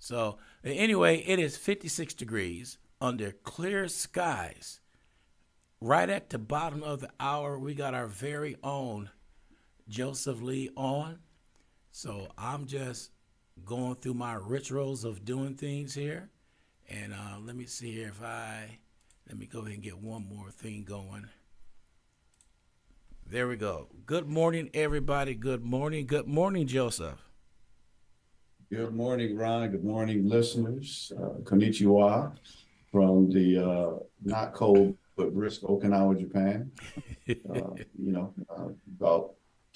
So anyway, it is 56 degrees under clear skies. Right at the bottom of the hour, we got our very own Joseph Lee on. So I'm just going through my rituals of doing things here. And let me see here let me go ahead and get one more thing going. There we go. Good morning, everybody. Good morning. Good morning, Joseph. Good morning, Ron. Good morning, listeners. Konnichiwa from the not cold but brisk Okinawa, Japan. About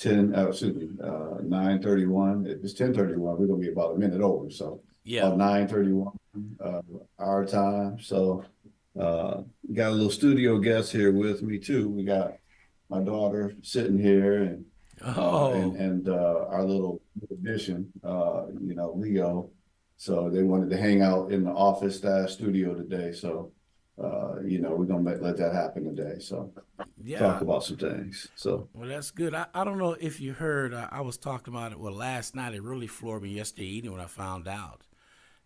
9:31. It's 10:31. We're gonna be about a minute over, so Yeah. about 9:31 our time. So got a little studio guest here with me too. We got my daughter sitting here and Oh, our little addition, Leo. So they wanted to hang out in the office studio today. So, we're gonna let that happen today. So talk yeah. about some things. So Well, that's good. I don't know if you heard, I was talking about it. Well, last night it really floored me yesterday evening when I found out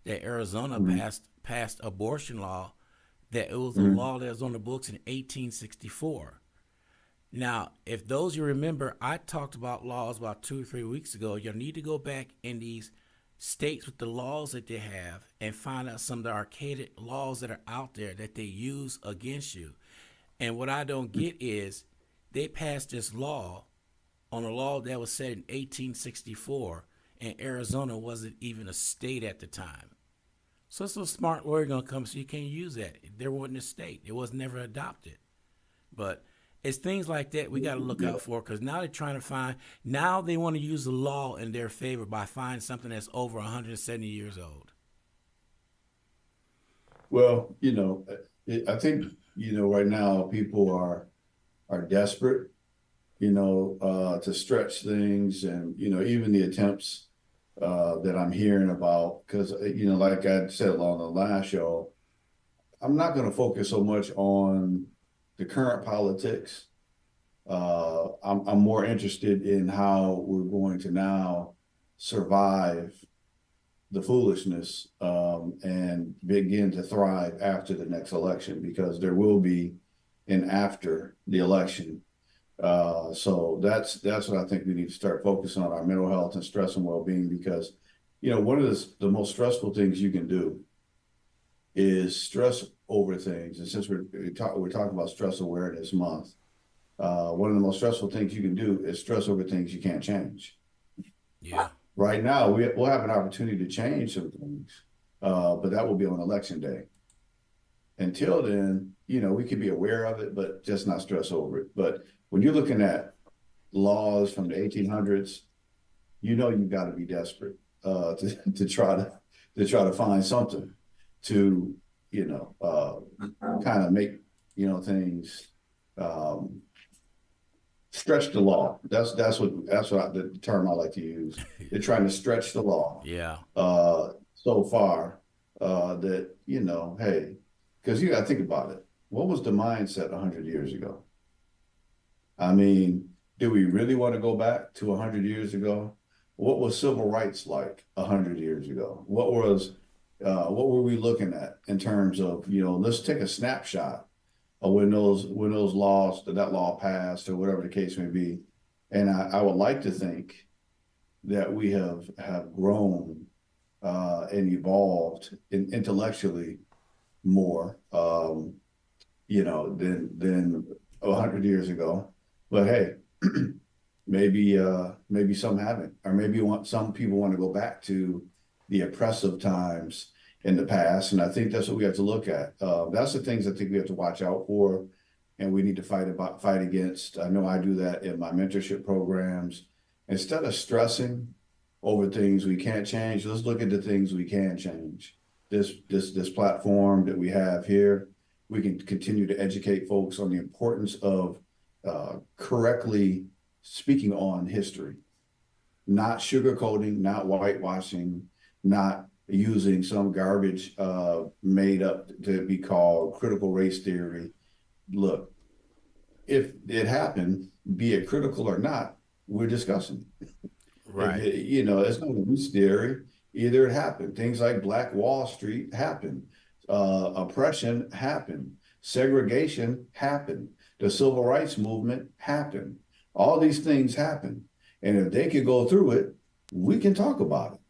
that Arizona mhm, passed abortion law, that it was a mhm. law that was on the books in 1864. Now, if those you remember, I talked about laws about 2 or 3 weeks ago. You need to go back in these states with the laws that they have and find out some of the archaic laws that are out there that they use against you. And what I don't get is they passed this law on a law that was set in 1864, and Arizona wasn't even a state at the time. So it's a smart lawyer gonna come, so you can't use that. There wasn't a state. It was never adopted. But it's things like that we got to look Yeah. out for, because now they're trying to find. Now they want to use the law in their favor by finding something that's over 170 years old. Well, I think right now people are desperate, to stretch things, and even the attempts that I'm hearing about, because like I said on the last show, I'm not going to focus so much on the current politics. I'm more interested in how we're going to now survive the foolishness, and begin to thrive after the next election, because there will be an after the election. So that's what I think we need to start focusing on: our mental health and stress and well-being, because one of the most stressful things you can do is stress over things. And since we're talking about Stress Awareness Month, one of the most stressful things you can do is stress over things you can't change. Yeah. Right now, we'll have an opportunity to change some things, but that will be on election day. Until then, we can be aware of it, but just not stress over it. But when you're looking at laws from the 1800s, you've got to be desperate to try to find something to kind of make things, um, stretch the law. That's what the term I like to use. They're trying to stretch the law Yeah. so far, that hey, because you got to think about it. What was the mindset 100 years ago? I mean, do we really want to go back to 100 years ago? What was civil rights like 100 years ago? What were we looking at in terms of, let's take a snapshot of when those laws, that law passed, or whatever the case may be. And I would like to think that we have grown and evolved intellectually more, than 100 years ago. But hey, maybe some haven't, or maybe some people want to go back to the oppressive times in the past, and I think that's what we have to look at. That's the things I think we have to watch out for, and we need to fight against. I know I do that in my mentorship programs. Instead of stressing over things we can't change, let's look at the things we can change. This platform that we have here, we can continue to educate folks on the importance of correctly speaking on history, not sugarcoating, not whitewashing, not using some garbage made up to be called critical race theory. Look, if it happened, be it critical or not, we're discussing. If Right. it, it's no news theory. Either it happened. Things like Black Wall Street happened. Oppression happened. Segregation happened. The civil rights movement happened. All these things happened. And if they could go through it, we can talk about it.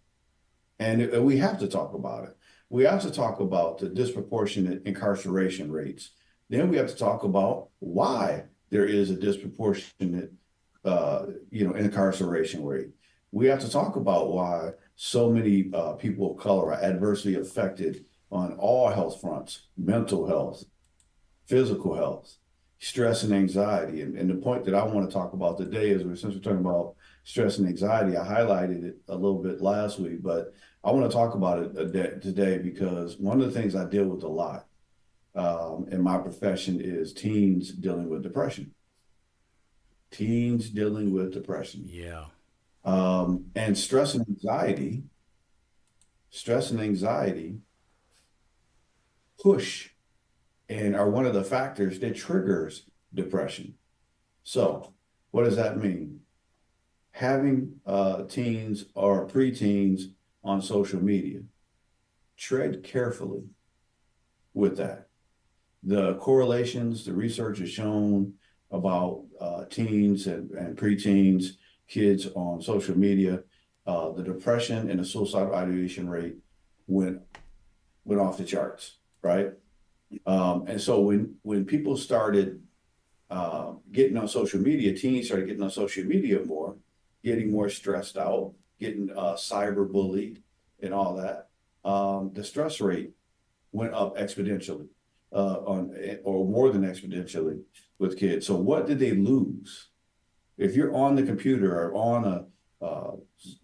And we have to talk about it. We have to talk about the disproportionate incarceration rates. Then we have to talk about why there is a disproportionate, incarceration rate. We have to talk about why so many people of color are adversely affected on all health fronts: mental health, physical health, stress and anxiety. And the point that I want to talk about today is, since we're talking about stress and anxiety, I highlighted it a little bit last week, but I want to talk about it today because one of the things I deal with a lot in my profession is teens dealing with depression. Teens dealing with depression. Yeah. And stress and anxiety push and are one of the factors that triggers depression. So what does that mean? Having teens or preteens on social media, tread carefully with that. The correlations, the research has shown about teens and preteens, kids on social media, the depression and the suicidal ideation rate went off the charts, right? And so when people started getting on social media, teens started getting on social media more, getting more stressed out, getting cyber bullied and all that, the stress rate went up exponentially, or more than exponentially with kids. So what did they lose? If you're on the computer or on a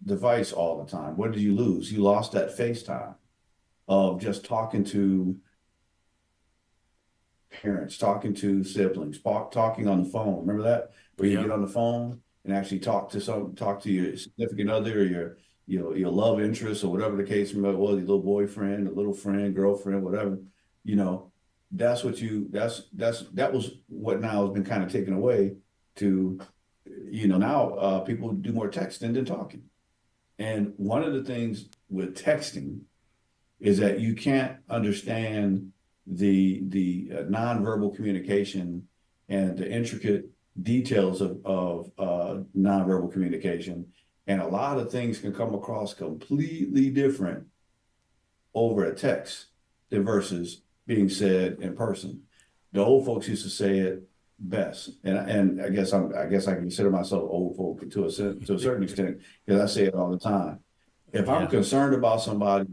device all the time, what did you lose? You lost that FaceTime of just talking to parents, talking to siblings, talking on the phone. Remember that? Where you get on the phone and actually talk to your significant other, or your love interest, or whatever the case was, your little boyfriend, a little friend, girlfriend, whatever. That was what now has been kind of taken away to, now people do more texting than talking. And one of the things with texting is that you can't understand the nonverbal communication and the intricate details of nonverbal communication. And a lot of things can come across completely different over a text than versus being said in person. The old folks used to say it best, and I guess I consider myself old folk to a certain extent, because I say it all the time. If I'm concerned about somebody,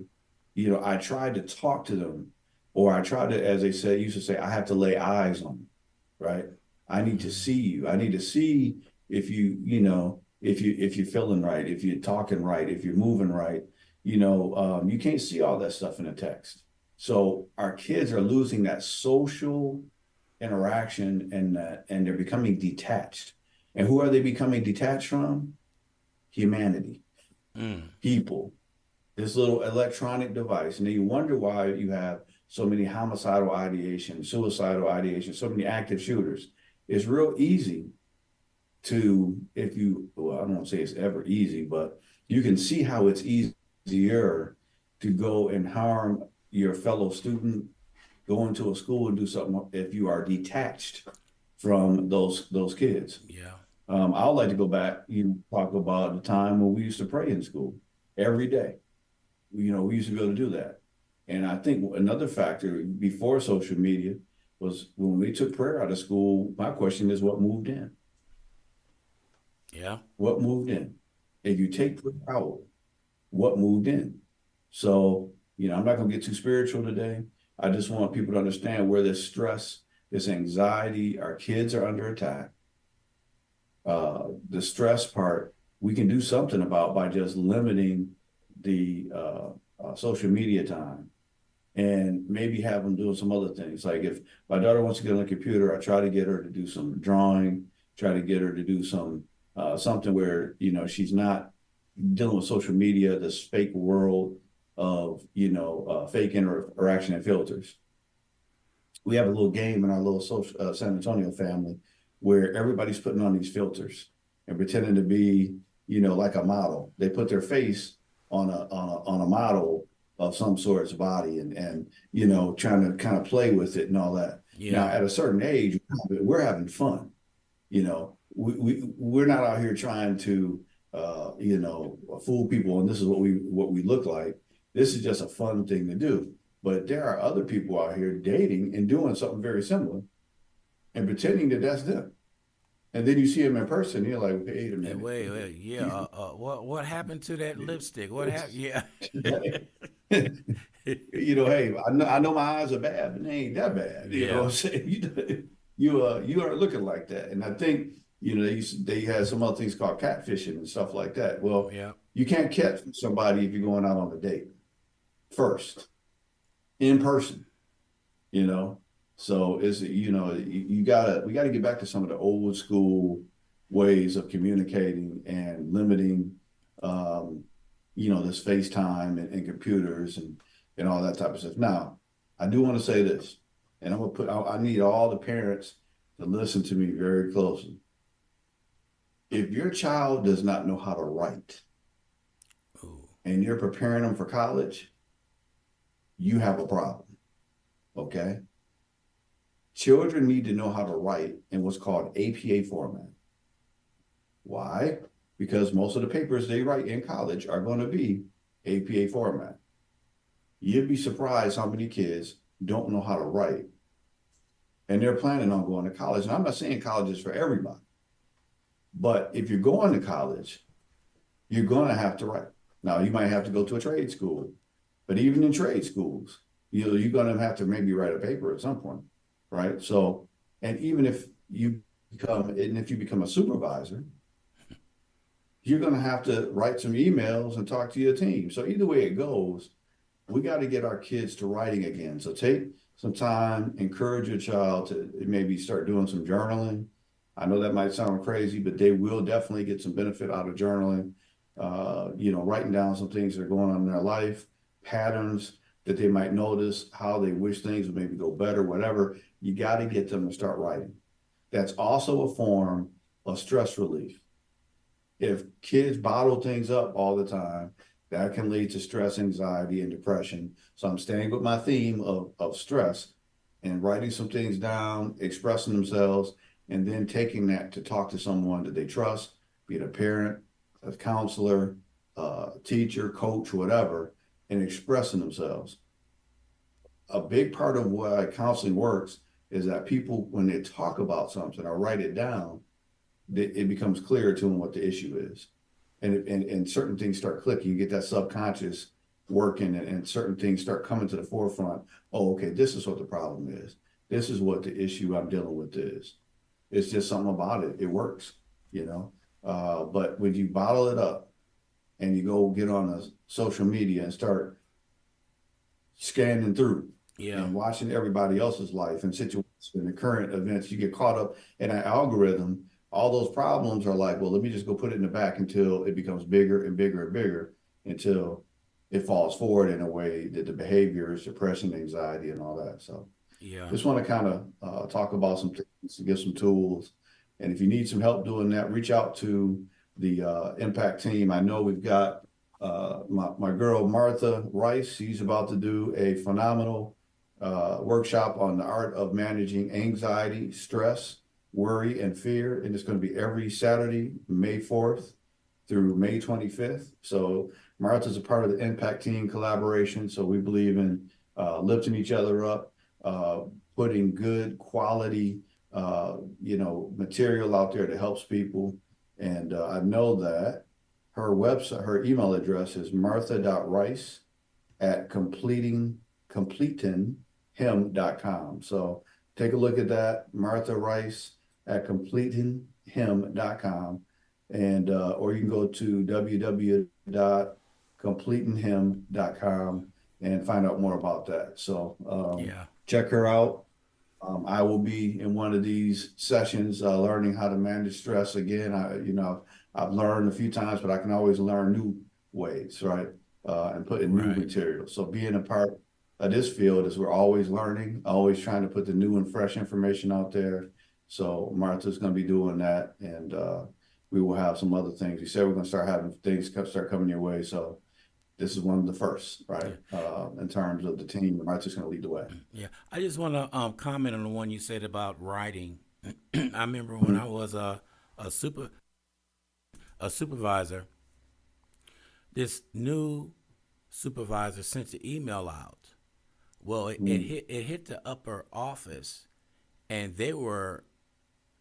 I try to talk to them, or I try to, as they used to say, I have to lay eyes on you, right? I need to see you. I need to see if if you're feeling right, if you're talking right, if you're moving right. You can't see all that stuff in a text. So our kids are losing that social interaction, and they're becoming detached. And who are they becoming detached from? Humanity, people, this little electronic device. And then you wonder why you have so many homicidal ideation, suicidal ideation, so many active shooters. It's real easy to, I don't want to say it's ever easy, but you can see how it's easier to go and harm your fellow student, go into a school and do something if you are detached from those kids. Yeah. I would like to go back, talk about the time when we used to pray in school every day. We used to be able to do that. And I think another factor before social media was when we took prayer out of school. My question is, what moved in? Yeah. What moved in? If you take prayer out, what moved in? So, I'm not going to get too spiritual today. I just want people to understand where this stress, this anxiety, our kids are under attack. The stress part, we can do something about by just limiting the social media time, and maybe have them doing some other things. Like if my daughter wants to get on the computer, I try to get her to do some drawing, try to get her to do some something where, she's not dealing with social media, this fake world of, fake interaction and filters. We have a little game in our little social San Antonio family where everybody's putting on these filters and pretending to be, like a model. They put their face on a model of some sort's body and you know, trying to kind of play with it and all that. Now, Yeah. at a certain age, we're having fun. You know, we're not out here trying to you know, fool people and this is what we look like. This is just a fun thing to do. But there are other people out here dating and doing something very similar and pretending that that's them. And then you see them in person, you're like, wait a Hey, minute. wait, yeah. What happened to that lipstick? What happened? Yeah. You know, hey, I know my eyes are bad, but they ain't that bad. You know what Yeah. I'm saying? You aren't looking like that. And I think, you know, they had some other things called catfishing and stuff like that. Well, Yeah. you can't catch somebody if you're going out on a date first, in person, you know. So it's, you know, we gotta get back to some of the old school ways of communicating and limiting um, you know, this FaceTime and computers and all that type of stuff. Now, I do want to say this, and I need all the parents to listen to me very closely. If your child does not know how to write Ooh. and you're preparing them for college, you have a problem. Okay. Children need to know how to write in what's called APA format. Why? Because most of the papers they write in college are going to be APA format. You'd be surprised how many kids don't know how to write and they're planning on going to college. And I'm not saying college is for everybody, but if you're going to college, you're going to have to write. Now, you might have to go to a trade school, but even in trade schools, you're going to have to maybe write a paper at some point, right? So, and even if you become a supervisor, you're going to have to write some emails and talk to your team. So either way it goes, we got to get our kids to writing again. So take some time, encourage your child to maybe start doing some journaling. I know that might sound crazy, but they will definitely get some benefit out of journaling. You know, writing down some things that are going on in their life, patterns that they might notice, how they wish things would maybe go better, whatever. You got to get them to start writing. That's also a form of stress relief. If kids bottle things up all the time, that can lead to stress, anxiety, and depression. So I'm staying with my theme of stress and writing some things down, expressing themselves, and then taking that to talk to someone that they trust, be it a parent, a counselor, teacher, coach, whatever, and expressing themselves. A big part of why counseling works is that people, when they talk about something or write it down, it becomes clear to them what the issue is. And certain things start clicking. You get that subconscious working and certain things start coming to the forefront. Oh, okay, this is what the problem is. This is what the issue I'm dealing with is. It's just something about it. It works, you know. But when you bottle it up and you go get on a social media and start scanning through Yeah. and watching everybody else's life and situations and the current events, you get caught up in an algorithm. All those problems are like, well, let me just go put it in the back until it becomes bigger and bigger and bigger until it falls forward in a way that the behaviors, depression, anxiety, and all that. So Yeah. just want to kind of talk about some things to give some tools. And if you need some help doing that, reach out to the Impact team. I know we've got my girl, Martha Rice. She's about to do a phenomenal workshop on the art of managing anxiety, stress, worry, and fear. And it's going to be every Saturday, May 4th through May 25th. So Martha's a part of the Impact Team collaboration. So we believe in lifting each other up, putting good quality, material out there that helps people. And I know that her website, her email address is martha.rice@completinghim.com. So take a look at that, Martha Rice at completinghim.com. And or you can go to www.completinghim.com and find out more about that. So Yeah. check her out. I will be in one of these sessions learning how to manage stress again. I've learned a few times, but I can always learn new ways, right? And put in new Right. material. So being a part of this field is we're always learning, always trying to put the new and fresh information out there. So Martha's going to be doing that, and we will have some other things. You said we're going to start having things start coming your way. So this is one of the first, right? Yeah. In terms of the team, right, just going to lead the way. Yeah. I just want to comment on the one you said about writing. I remember when Mhm. I was a super a supervisor, this new supervisor sent the email out. Well, Mhm. it hit the upper office, and they were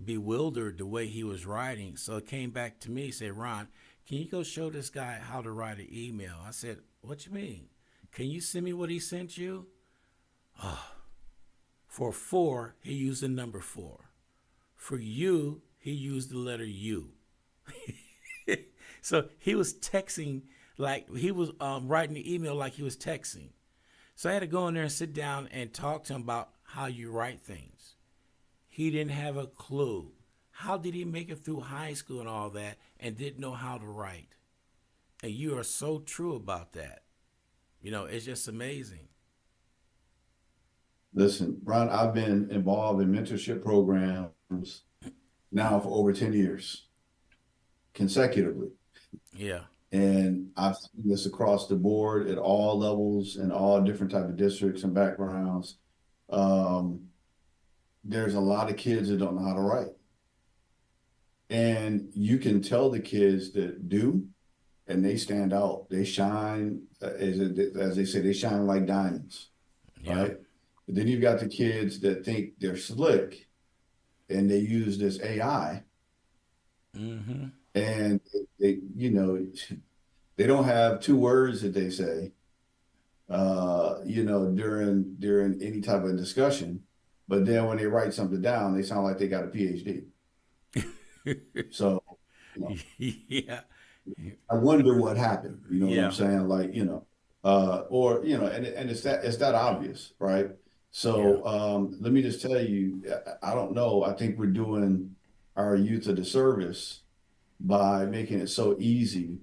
bewildered the way he was writing. So it came back to me, said, Ron, can you go show this guy how to write an email? I said, what you mean? Can you send me what he sent you? For four, he used the number four. For you, he used the letter U. So he was texting like he was writing the email like he was texting. So I had to go in there and sit down and talk to him about how you write things. He didn't have a clue. How did he make it through high school and all that and didn't know how to write? And you are so true about that. You know, it's just amazing. Listen, Ron, I've been involved in mentorship programs now for over 10 years consecutively. Yeah. And I've seen this across the board at all levels and all different type of districts and backgrounds. Um, there's a lot of kids that don't know how to write. And you can tell the kids that do, and they stand out. They shine, as they say, they shine like diamonds, Yeah. right? But then you've got the kids that think they're slick and they use this AI Mm-hmm. and they don't have two words that they say, during any type of discussion. But then when they write something down, they sound like they got a PhD. So, you know, Yeah. I wonder what happened. You know what I'm Yeah. saying? Like, or and it's that obvious, right? Yeah. So let me just tell you, I don't know. I think we're doing our youth a disservice by making it so easy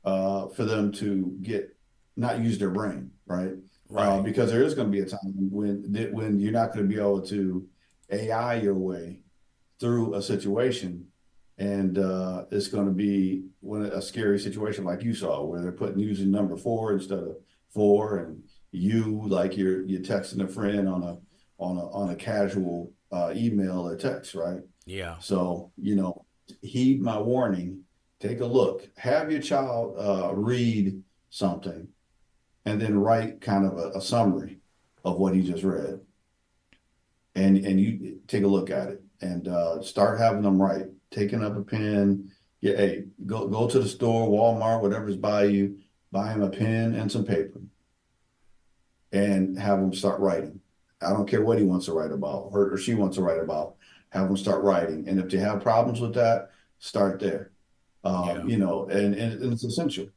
for them to get not use their brain, right? Right. Because there is going to be a time when you're not going to be able to AI your way through a situation, and it's going to be a scary situation like you saw, where they're putting using number four instead of four, and you like you're texting a friend on a casual email or text, right? Yeah. So heed my warning. Take a look. Have your child read something, and then write kind of a summary of what he just read, and you take a look at it and start having them write, taking up a pen. Yeah, hey, go to the store, Walmart, whatever's by you, buy him a pen and some paper, and have him start writing. I don't care what he wants to write about, her or she wants to write about. Have them start writing, and if they have problems with that, start there. Yeah. And it's essential.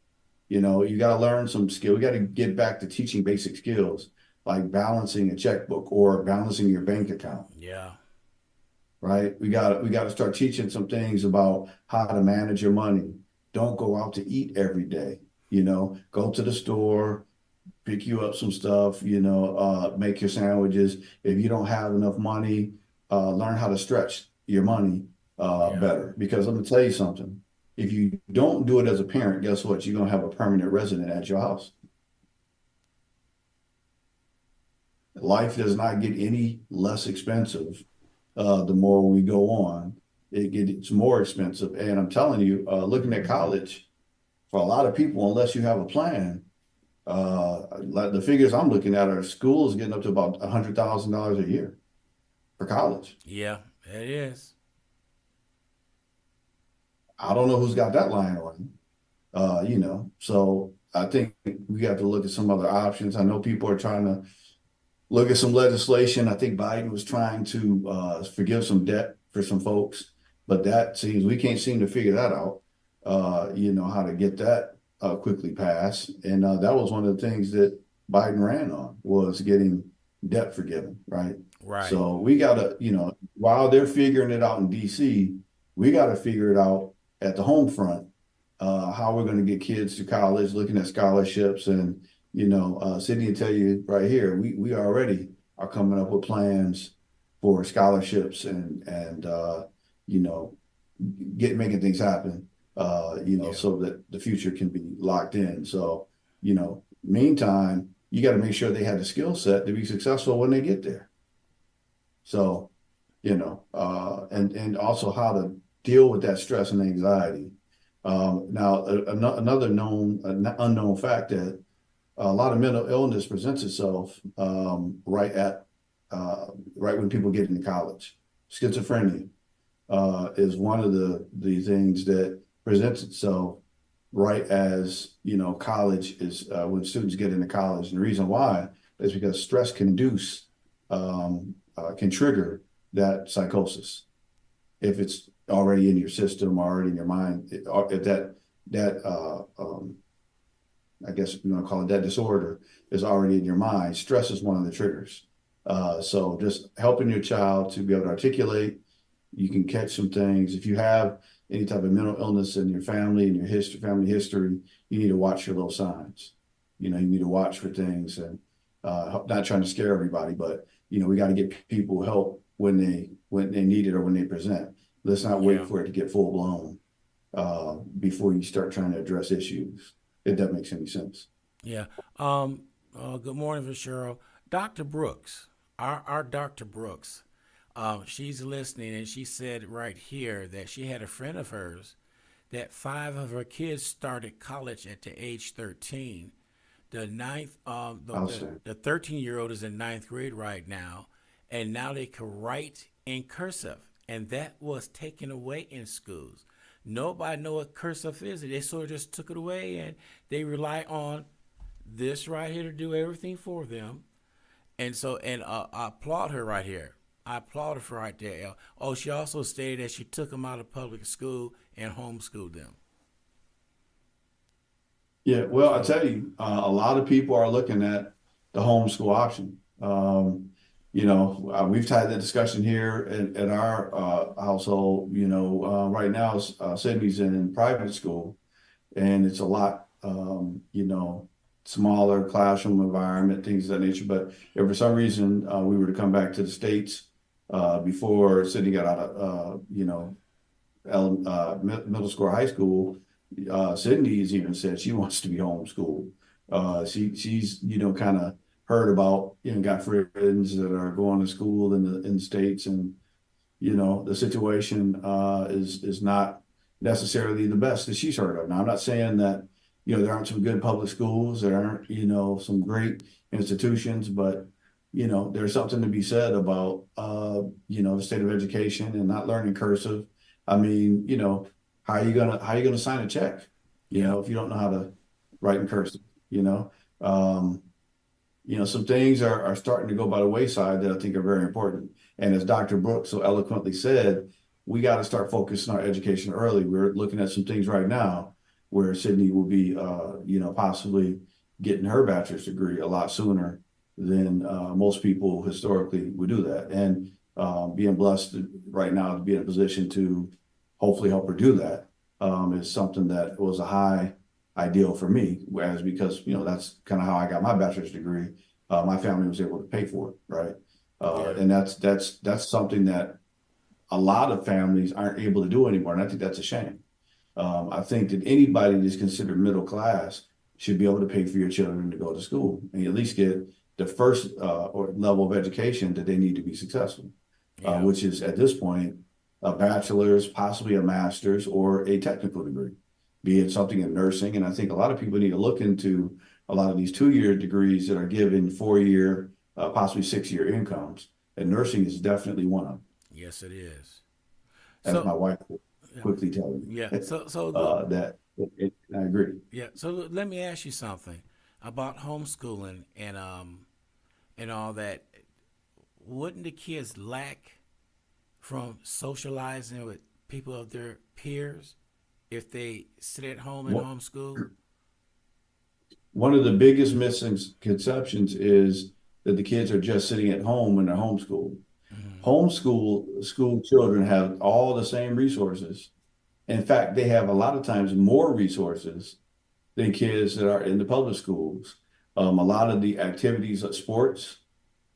You got to learn some skill. We got to get back to teaching basic skills like balancing a checkbook or balancing your bank account, Yeah. right? We got to start teaching some things about how to manage your money. Don't go out to eat every day. Go to the store, pick you up some stuff, make your sandwiches. If you don't have enough money, learn how to stretch your money Yeah. better. Because let me tell you something. If you don't do it as a parent, guess what? You're going to have a permanent resident at your house. Life does not get any less expensive the more we go on. It gets more expensive. And I'm telling you, looking at college, for a lot of people, unless you have a plan, like the figures I'm looking at are schools getting up to about $100,000 a year for college. Yeah. It is. I don't know who's got that lying around. So I think we have to look at some other options. I know people are trying to look at some legislation. I think Biden was trying to forgive some debt for some folks, but that seems we can't seem to figure that out. How to get that quickly passed, and that was one of the things that Biden ran on was getting debt forgiven, right? Right. So we got to, while they're figuring it out in D.C., we got to figure it out at the home front, how we're going to get kids to college, looking at scholarships, and Sydney will tell you right here, we already are coming up with plans for scholarships and you know making things happen, Yeah. so that the future can be locked in. So Meantime, you got to make sure they have the skill set to be successful when they get there. So, and also how to deal with that stress and anxiety. Now, another unknown fact that a lot of mental illness presents itself right when people get into college. Schizophrenia is one of the things that presents itself right as college is when students get into college. And the reason why is because stress can trigger that psychosis if it's already in your system, already in your mind. If I guess you want to call it that disorder is already in your mind, stress is one of the triggers. So just helping your child to be able to articulate, you can catch some things. If you have any type of mental illness in your family and your family history, you need to watch your little signs. You need to watch for things, and not trying to scare everybody, but we got to get people help when they need it or when they present. Let's not wait for it to get full blown before you start trying to address issues, if that makes any sense. Yeah. Good morning, Cheryl. Dr. Brooks, our Dr. Brooks, she's listening, and she said right here that she had a friend of hers that 5 of her kids started college at the age 13. The 13-year-old is in 9th grade right now, and now they can write in cursive, and that was taken away in schools. Nobody know what cursive is. They sort of just took it away, and they rely on this right here to do everything for them. And so, I applaud her right here. I applaud her for right there. Oh, she also stated that she took them out of public school and homeschooled them. Yeah, well, I tell you, a lot of people are looking at the homeschool option. We've had the discussion here at our household. Right now, Sydney's in private school, and it's a lot, smaller classroom environment, things of that nature. But if for some reason we were to come back to the States before Sydney got out of, middle school or high school, Sydney has even said she wants to be homeschooled. She's kind of heard about got friends that are going to school in the States, and the situation is not necessarily the best that she's heard of. Now, I'm not saying that there aren't some good public schools, there aren't some great institutions, but there's something to be said about the state of education and not learning cursive. I mean, how are you gonna sign a check? If you don't know how to write in cursive, some things are starting to go by the wayside that I think are very important. And as Dr. Brooks so eloquently said, we got to start focusing our education early. We're looking at some things right now where Sydney will be, possibly getting her bachelor's degree a lot sooner than most people historically would do that. And being blessed right now to be in a position to hopefully help her do that is something that was a high ideal for me, whereas because that's kind of how I got my bachelor's degree. My family was able to pay for it, right? And that's something that a lot of families aren't able to do anymore, and I think that's a shame. I think that anybody that's considered middle class should be able to pay for your children to go to school and at least get the first level of education that they need to be successful, which is at this point a bachelor's, possibly a master's, or a technical degree, be it something in nursing. And I think a lot of people need to look into a lot of these 2-year degrees that are given 4-year, possibly 6-year incomes. And nursing is definitely one of them. Yes, it is. As my wife will quickly tell you. Yeah. I agree. Yeah. So let me ask you something about homeschooling and all that. Wouldn't the kids lack from socializing with people of their peers if they sit at home and homeschool? One of the biggest misconceptions is that the kids are just sitting at home when they're homeschooled. School children have all the same resources. In fact, they have a lot of times more resources than kids that are in the public schools. A lot of the activities at sports,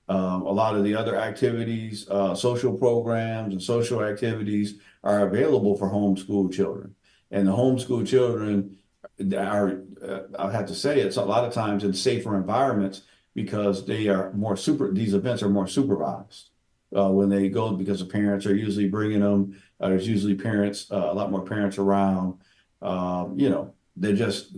a lot of the other activities, social programs and social activities are available for homeschool children. And the homeschool children are I have to say it's a lot of times in safer environments because these events are more supervised when they go because the parents are usually bringing them. There's usually a lot more parents around. They're just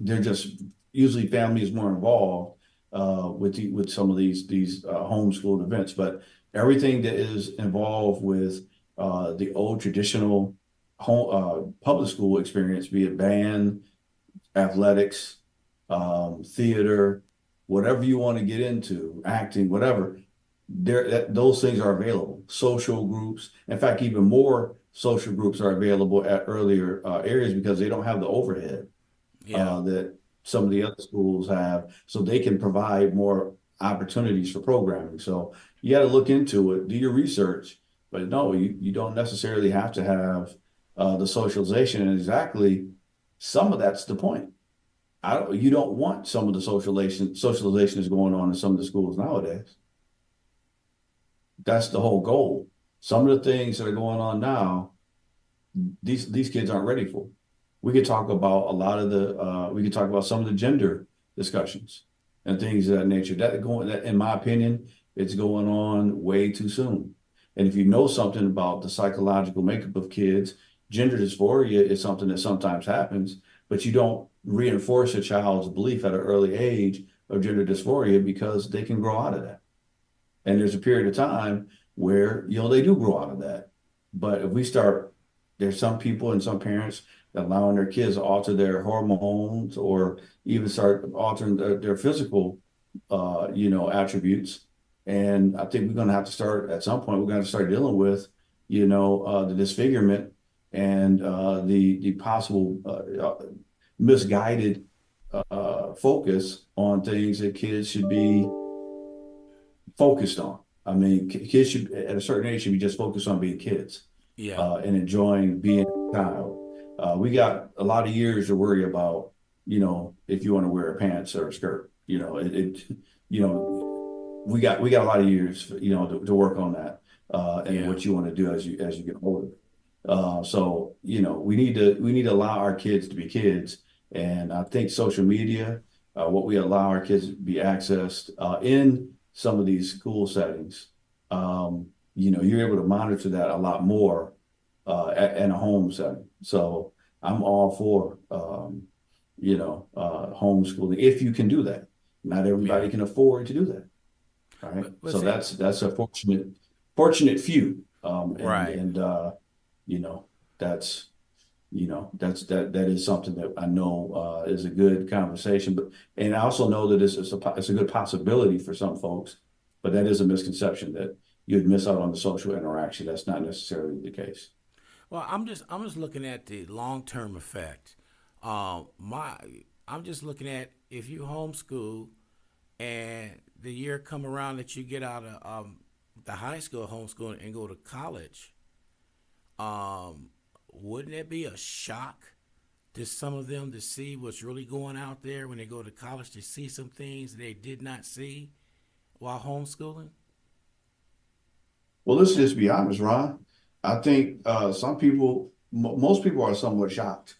usually family is more involved with some of these homeschooled events. But everything that is involved with the old traditional home public school experience, be it band, athletics, theater, whatever you want to get into, acting, whatever, those things are available. Social groups, in fact, even more social groups are available at earlier areas because they don't have the overhead Yeah. that some of the other schools have, so they can provide more opportunities for programming. So you got to look into it, do your research, but no, you don't necessarily have to have the socialization. And exactly, some of that's the point. You don't want some of the socialization is going on in some of the schools nowadays. That's the whole goal. Some of the things that are going on now, these kids aren't ready for. We could talk about we could talk about some of the gender discussions and things of that nature. That in my opinion, it's going on way too soon. And if you know something about the psychological makeup of kids, gender dysphoria is something that sometimes happens, but you don't reinforce a child's belief at an early age of gender dysphoria because they can grow out of that. And there's a period of time where, they do grow out of that. But if we start, there's some people and some parents allowing their kids to alter their hormones or even start altering their physical, attributes. And I think we're going to have to start at some point, we're going to start dealing with, the disfigurement and the possible misguided focus on things that kids should be focused on. I mean, kids should, at a certain age, should be just focused on being kids Yeah. and enjoying being a child. We got a lot of years to worry about, if you want to wear pants or a skirt. We got a lot of years, to work on that and Yeah. what you want to do as you get older. So we need to allow our kids to be kids, and I think social media, what we allow our kids to be accessed in some of these school settings, you're able to monitor that a lot more in a home setting. So I'm all for homeschooling if you can do that. Not everybody Yeah. can afford to do that. Right. But So see, that's a fortunate few. right. You know, that's, that is something that I know is a good conversation, and I also know that it's a good possibility for some folks, but that is a misconception that you'd miss out on the social interaction. That's not necessarily the case. Well, I'm just looking at the long term effect. My I'm just looking at if you homeschool and the year come around that you get out of the high school homeschooling and go to college, wouldn't it be a shock to some of them to see what's really going out there when they go to college, to see some things they did not see while homeschooling? Well, let's just be honest, Ron. I think most people are somewhat shocked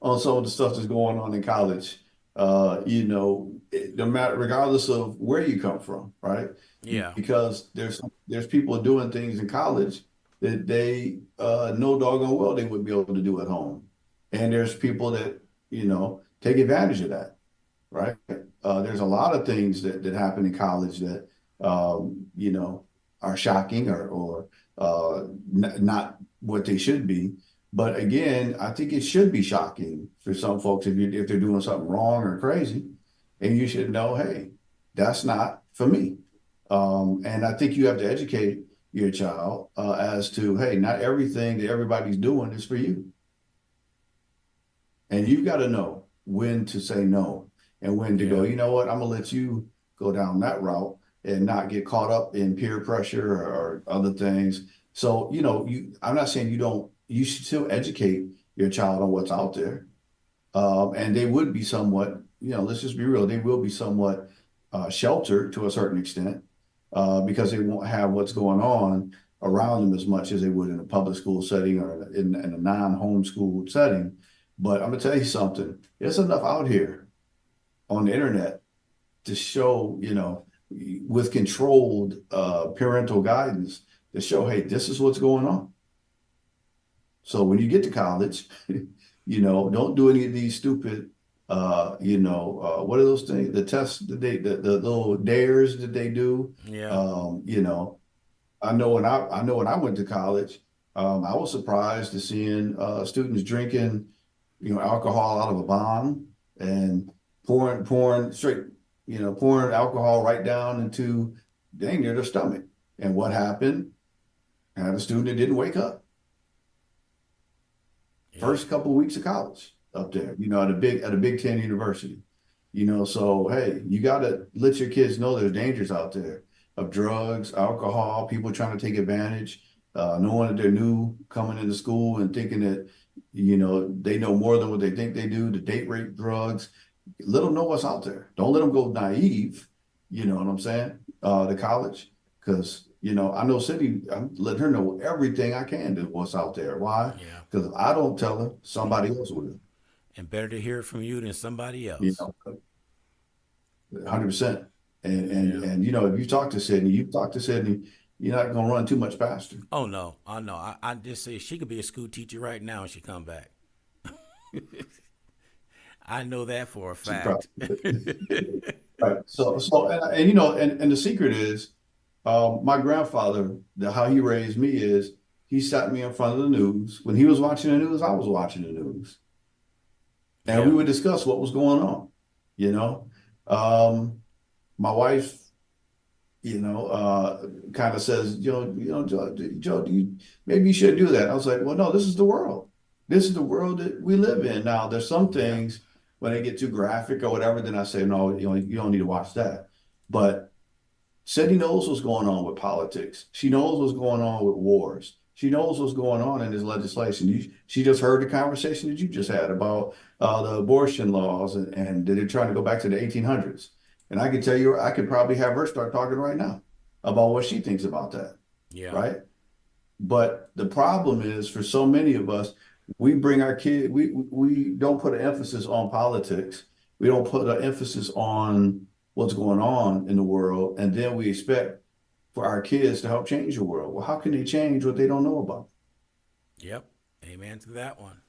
on some of the stuff that's going on in college. No matter, regardless of where you come from, right? Yeah. Because there's people doing things in college that they know doggone well they would be able to do at home, and there's people that take advantage of that, right? There's a lot of things that happen in college that are shocking or not what they should be. But again, I think it should be shocking for some folks if they're doing something wrong or crazy, and you should know, hey, that's not for me. And I think you have to educate your child as to, hey, not everything that everybody's doing is for you, and you've got to know when to say no and when to go. Yeah. You know what? I'm gonna let you go down that route and not get caught up in peer pressure or other things. So, I'm not saying you should still educate your child on what's out there. And they would be somewhat, let's just be real, they will be somewhat sheltered to a certain extent because they won't have what's going on around them as much as they would in a public school setting or in a non-homeschooled setting. But I'm gonna tell you something, there's enough out here on the internet to show, with controlled parental guidance to show, hey, this is what's going on. So when you get to college, don't do any of these stupid, what are those things? The tests that the little dares that they do. Yeah. I know when I went to college, I was surprised to seeing students drinking, alcohol out of a bottle and pouring straight, pouring alcohol right down into dang near their stomach. And what happened? I had a student that didn't wake up. Yeah. First couple of weeks of college up there, at a Big Ten university. So hey, you got to let your kids know there's dangers out there of drugs, alcohol, people trying to take advantage, knowing that they're new coming into school and thinking that, they know more than what they think they do, to date rape, drugs. Let them know what's out there. Don't let them go naive, you know what I'm saying, to college. Because, I know Cindy, I'm letting her know everything I can do what's out there. Why? Yeah. Because if I don't tell her, somebody else will. And better to hear it from you than somebody You else. know, 100%. And Yeah. and if you talk to Sydney, you're not gonna run too much faster. Oh no, I know. I just say she could be a school teacher right now and she come back. I know that for a She fact. probably right. So and the secret is, my grandfather, how he raised me is he sat me in front of the news. When he was watching the news, I was watching the news. And we Yeah. would discuss what was going on, you know. My wife, kind of says, Joe, maybe you should do that. I was like, well, no, this is the world. This is the world that we live in. Now, there's some Yeah. things when they get too graphic or whatever, then I say, no, you don't need to watch that. But Cindy knows what's going on with politics. She knows what's going on with wars. She knows what's going on in this legislation. She just heard the conversation that you just had about the abortion laws and they're trying to go back to the 1800s. And I can tell you, I could probably have her start talking right now about what she thinks about that, Yeah. right? But the problem is for so many of us, we bring our kid, we don't put an emphasis on politics. We don't put an emphasis on what's going on in the world. And then we expect for our kids to help change the world. Well, how can they change what they don't know about? Yep. Amen to that one.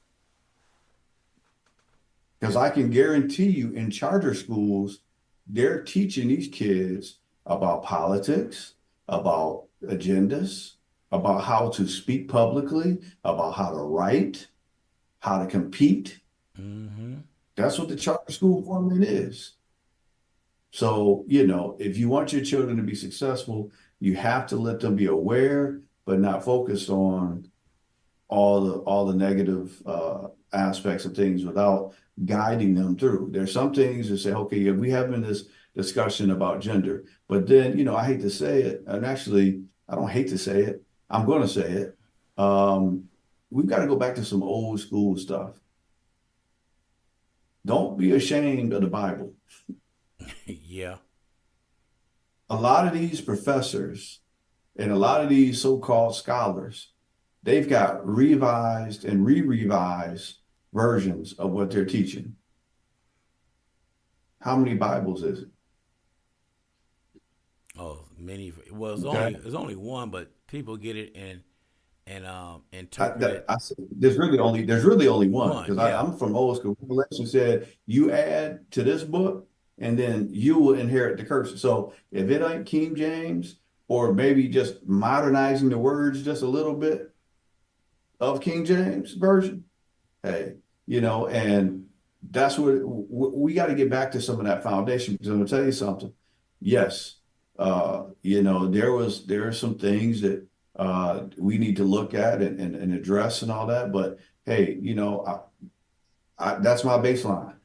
Because I can guarantee you in charter schools, they're teaching these kids about politics, about agendas, about how to speak publicly, about how to write, how to compete. Mm-hmm. That's what the charter school format is. So, if you want your children to be successful, you have to let them be aware, but not focused on all the negative aspects of things without guiding them through. There's some things that say, okay, we having this discussion about gender, but then, I hate to say it, and actually, I don't hate to say it, I'm going to say it. We've got to go back to some old school stuff. Don't be ashamed of the Bible. Yeah. A lot of these professors and a lot of these so-called scholars, they've got revised and re-revised versions of what they're teaching. How many Bibles is it? Oh, many. Well, Okay. it's only one, but people get it and interpret it There's really only one one. because Yeah. I'm from old school. Revelation said you add to this book and then you will inherit the curse. So if it ain't King James or maybe just modernizing the words just a little bit of King James version, hey, and that's what we got to get back to some of that foundation because I'm gonna tell you something. Yes, there are some things that we need to look at and address and all that. But hey, that's my baseline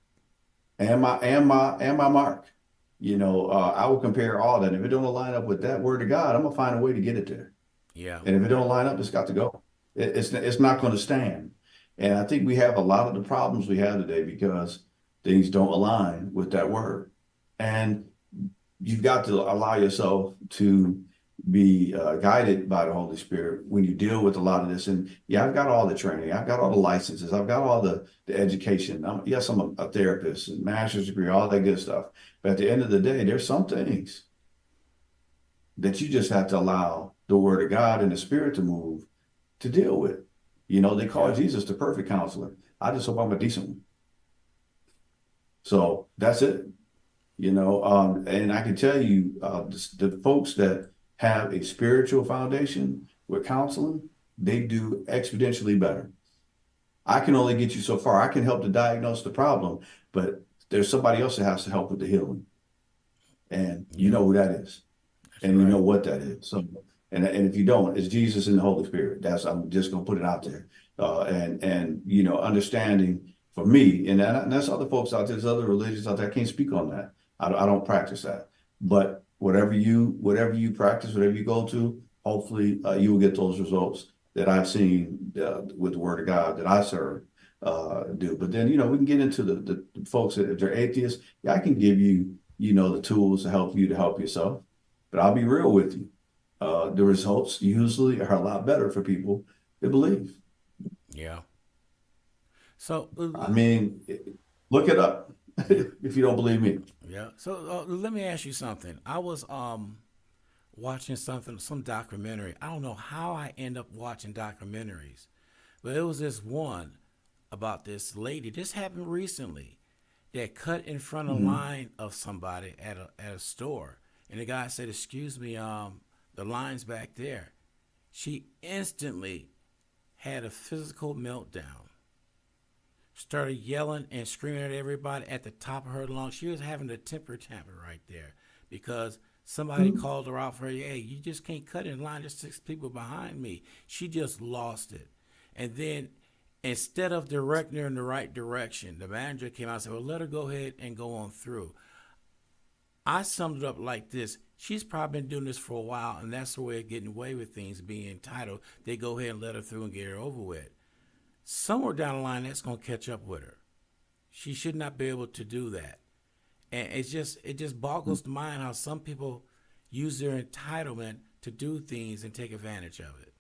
and my mark. I will compare all that. If it don't line up with that word of God, I'm gonna find a way to get it there. Yeah. And if it don't line up, it's got to go. It's not going to stand. And I think we have a lot of the problems we have today because things don't align with that word. And you've got to allow yourself to be guided by the Holy Spirit when you deal with a lot of this. And yeah, I've got all the training, I've got all the licenses, I've got all the education. Yes, I'm a therapist, and master's degree, all that good stuff. But at the end of the day, there's some things that you just have to allow the Word of God and the Spirit to move to deal with. You know, they call Yeah. Jesus the perfect counselor. I just hope I'm a decent one. So that's it. You know, and I can tell you, the folks that have a spiritual foundation with counseling, they do exponentially better. I can only get you so far. I can help to diagnose the problem, but there's somebody else that has to help with the healing. And you Yeah. know who that is, That's and you know right. what that is. So, and if you don't, it's Jesus and the Holy Spirit. I'm just gonna put it out there. And you know, understanding for me, and that's other folks out there, there's other religions out there. I can't speak on that. I don't practice that. But whatever you practice, whatever you go to, hopefully you will get those results that I've seen with the Word of God that I serve do. But then, you know, we can get into the folks that if they're atheists. Yeah, I can give you, you know, the tools to help you to help yourself. But I'll be real with you. The results usually are a lot better for people that believe. Yeah. So, I mean, look it up yeah. if you don't believe me. Yeah. So let me ask you something. I was watching some documentary. I don't know how I end up watching documentaries, but it was this one about this lady. This happened recently. That cut in front of Mhm. line of somebody at a store, and the guy said, "Excuse me, the line's back there." She instantly had a physical meltdown, started yelling and screaming at everybody at the top of her lungs. She was having a temper tantrum right there because somebody called her out for, "Hey, you just can't cut in line. There's 6 people behind me." She just lost it. And then instead of directing her in the right direction, the manager came out and said, "Well, let her go ahead and go on through." I summed it up like this. She's probably been doing this for a while, and that's her way of getting away with things, being entitled. They go ahead and let her through and get her over with. Somewhere down the line, that's going to catch up with her. She should not be able to do that. And it just boggles the mind how some people use their entitlement to do things and take advantage of it.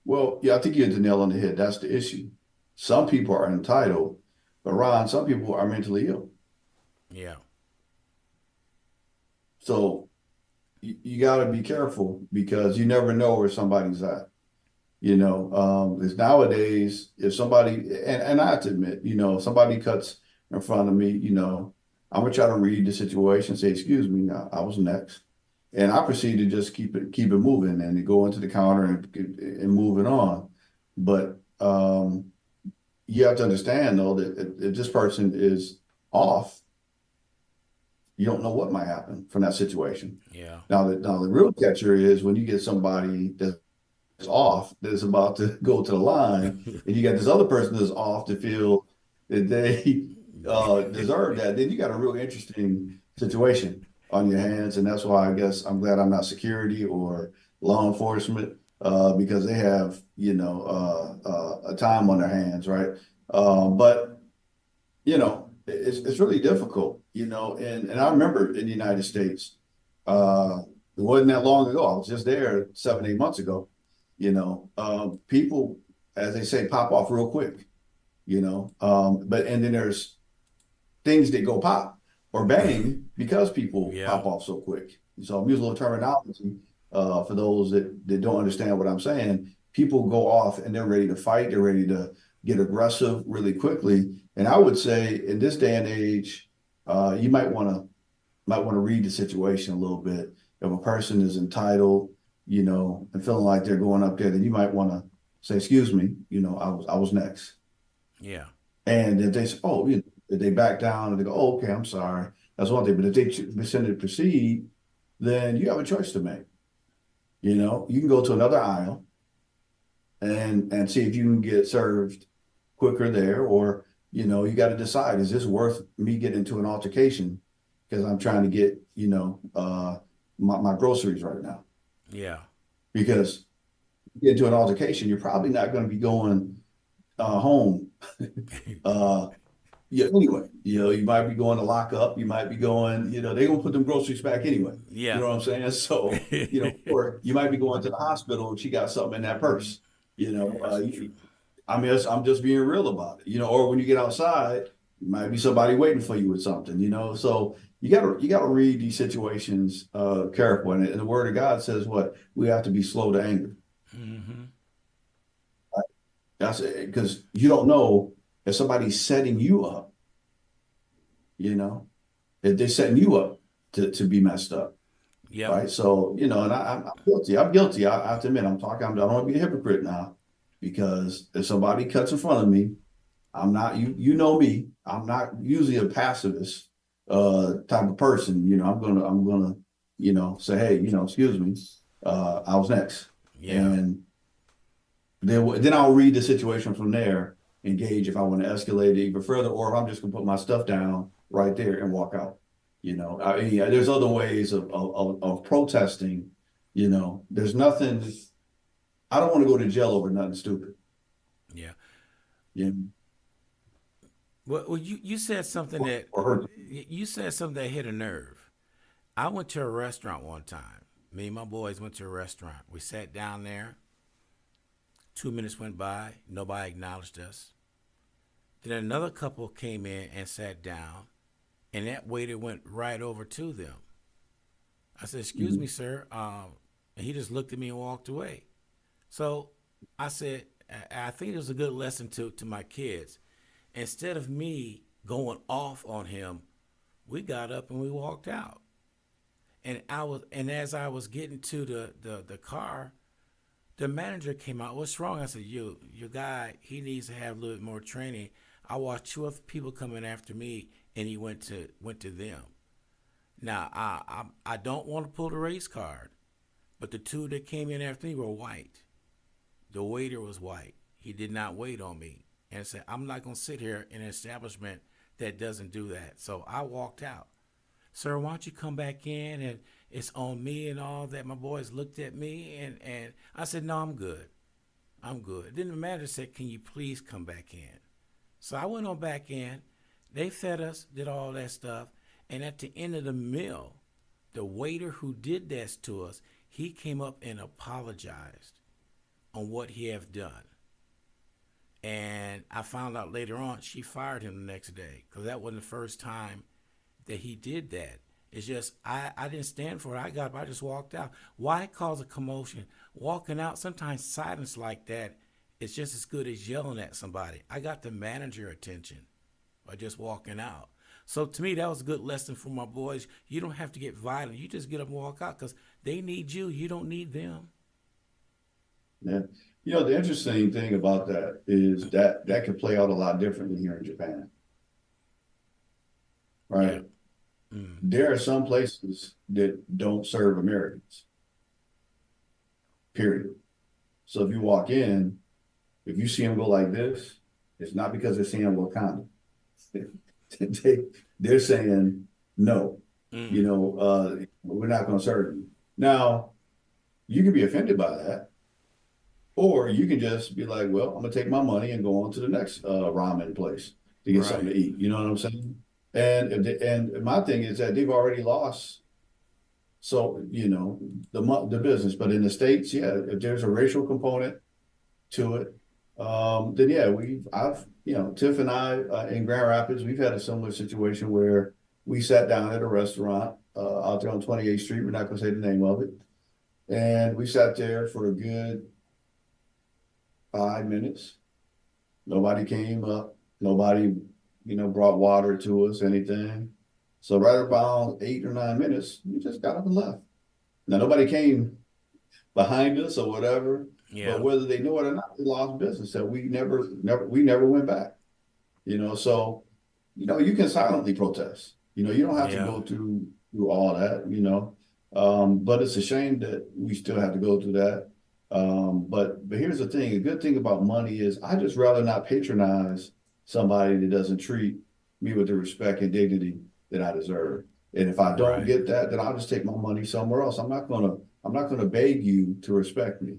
Well, yeah, I think you hit the nail on the head. That's the issue. Some people are entitled, but Ron, some people are mentally ill. Yeah. So you got to be careful because you never know where somebody's at. You know, because nowadays, if somebody, and I have to admit, you know, if somebody cuts in front of me, you know, I'm gonna try to read the situation, say, "Excuse me, now I was next," and I proceed to just keep it moving and to go into the counter and move it on. But you have to understand though that if this person is off, you don't know what might happen from that situation. Yeah. Now the real catcher is when you get somebody that's off that's about to go to the line, and you got this other person that's off to feel that they deserve that, then you got a real interesting situation on your hands. And that's why I guess I'm glad I'm not security or law enforcement because they have, you know, a time on their hands, right? But, you know, it's really difficult, you know, and I remember in the United States, it wasn't that long ago. I was just there 7, 8 months ago. You know, people, as they say, pop off real quick. You know, but and then there's things that go pop or bang because people Yeah. pop off so quick. So I'm using a little terminology for those that don't understand what I'm saying. People go off and they're ready to fight. They're ready to get aggressive really quickly. And I would say in this day and age, you might want to read the situation a little bit. If a person is entitled, you know, and feeling like they're going up there, then you might want to say, "Excuse me, you know, I was next." Yeah. And if they say, "Oh," you know, if they back down and they go, "Oh, okay, I'm sorry," that's one thing. But if they send it to proceed, then you have a choice to make. You know, you can go to another aisle and see if you can get served quicker there, or you know, you got to decide: is this worth me getting into an altercation because I'm trying to get, you know, my groceries right now? Yeah. Because you get into an altercation, you're probably not going to be going home, uh, Yeah, anyway, you might be going to lock up, you might be going, they're gonna put them groceries back anyway. You Yeah. know what I'm saying? So, or you might be going to the hospital and she got something in that purse. You know, That's true. I'm just being real about it. Or when you get outside, might be somebody waiting for you with something. So you gotta read these situations careful. And the Word of God says what we have to be slow to anger. Mm-hmm. That's because you don't know if somebody's setting you up. You know, if they're setting you up to be messed up, Yep. right? So and I'm guilty. I'm guilty. I have to admit, I don't want to be a hypocrite now, because if somebody cuts in front of me, I'm not. You know me. I'm not usually a pacifist type of person. I'm gonna say, hey, excuse me, I was next, Yeah. and then I'll read the situation from there, engage if I want to escalate it even further, or if I'm just gonna put my stuff down right there and walk out. Yeah, there's other ways of protesting. There's nothing. I don't want to go to jail over nothing stupid. Yeah. Yeah, Well, you said something that or hurt. hit a nerve. I went to a restaurant one time. Me and my boys went to a restaurant. We sat down there. 2 minutes went by. Nobody acknowledged us. Then another couple came in and sat down, and that waiter went right over to them. I said, "Excuse me, Mhm. sir," and he just looked at me and walked away. So I said, I think it was a good lesson to my kids. Instead of me going off on him, we got up and we walked out. And as I was getting to the car, the manager came out. "What's wrong?" I said, Your guy, he needs to have a little bit more training. I watched two other people coming after me, and he went to them. Now I don't want to pull the race card, but the two that came in after me were white. The waiter was white. He did not wait on me, and I said, "I'm not gonna sit here in an establishment that doesn't do that." So I walked out. "Sir, why don't you come back in?" And it's on me and all that. My boys looked at me, and I said, "No, I'm good. I'm good." Then the manager said, "Can you please come back in?" So I went on back in. They fed us, did all that stuff. And at the end of the meal, the waiter who did that to us, he came up and apologized on what he had done. And I found out later on she fired him the next day, because that wasn't the first time that he did that. It's just I didn't stand for it. I got up, I just walked out. Why cause a commotion? Walking out, sometimes silence like that is just as good as yelling at somebody. I got the manager attention by just walking out. So to me, that was a good lesson for my boys. You don't have to get violent. You just get up and walk out, because they need you. You don't need them. Yeah. The interesting thing about that is that could play out a lot differently here in Japan, Yeah. right? Mm. There are some places that don't serve Americans, period. So if you walk in, if you see them go like this, it's not because they're saying Wakanda. they, they're saying no, Mm. we're not going to serve you. Now, you can be offended by that, or you can just be like, well, I'm gonna take my money and go on to the next ramen place to get something Right. to eat. You know what I'm saying? And my thing is that they've already lost. So the business, but in the States, yeah, if there's a racial component to it, then yeah, I've Tiff and I in Grand Rapids, we've had a similar situation where we sat down at a restaurant out there on 28th Street. We're not gonna say the name of it, and we sat there for a good 5 minutes. Nobody came up. Nobody, brought water to us, anything. So right about 8 or 9 minutes, we just got up and left. Now nobody came behind us or whatever, but Yeah. whether they knew it or not, we lost business. That we never went back. So you can silently protest. You don't have to Yeah. go through all that. But it's a shame that we still have to go through that. But here's the thing: a good thing about money is I just rather not patronize somebody that doesn't treat me with the respect and dignity that I deserve. And if I don't Right. get that, then I'll just take my money somewhere else. I'm not gonna beg you to respect me,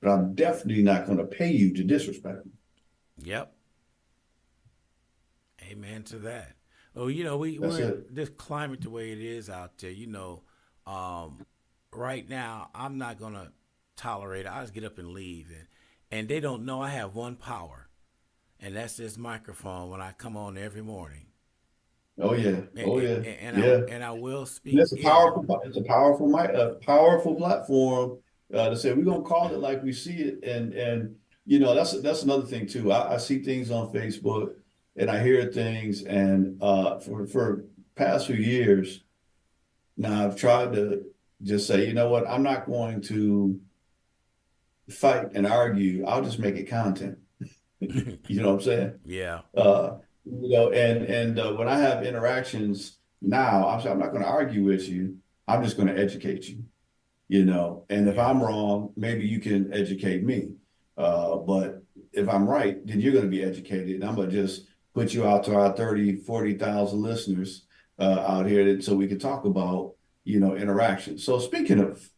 but I'm definitely not gonna pay you to disrespect me. Yep. Amen to that. Oh, That's we're it. this climate the way it is out there. Um, right now I'm not gonna tolerate it. I just get up and leave, and they don't know I have one power, and that's this microphone when I come on every morning, Oh yeah. and, Oh yeah. and I Yeah. and I will speak It's a ill. powerful platform to say we're gonna call it like we see it, and that's another thing too. I see things on Facebook and I hear things, and for past few years now I've tried to just say, you know what, I'm not going to fight and argue. I'll just make it content. You know what I'm saying? Yeah, And when I have interactions now, I'm not going to argue with you. I'm just going to educate you. And if yeah, I'm wrong, maybe you can educate me. But if I'm right, then you're going to be educated. And I'm going to just put you out to our 30, 40,000 listeners out here so we can talk about, interactions. So speaking of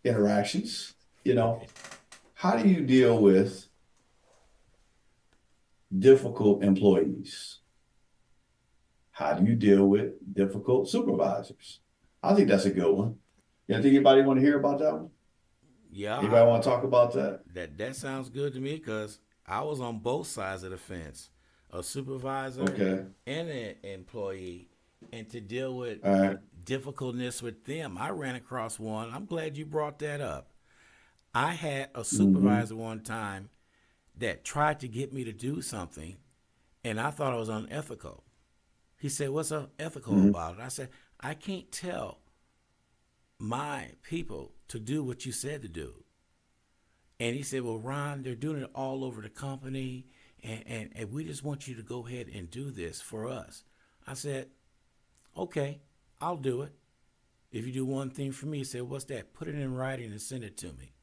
interactions, how do you deal with difficult employees? How do you deal with difficult supervisors? I think that's a good one. You think anybody want to hear about that one? yeah. Anybody want to talk about that? That sounds good to me because I was on both sides of the fence, a supervisor Okay. and an employee, and to deal with All right. difficultness with them. I ran across one. I'm glad you brought that up. I had a Mm-hmm. supervisor one time that tried to get me to do something, and I thought it was unethical. He said, "What's unethical Mm-hmm. about it?" I said, "I can't tell my people to do what you said to do." And he said, "Well, Ron, they're doing it all over the company, and we just want you to go ahead and do this for us." I said, "Okay, I'll do it. If you do one thing for me," he said, "What's that? Put it in writing and send it to me."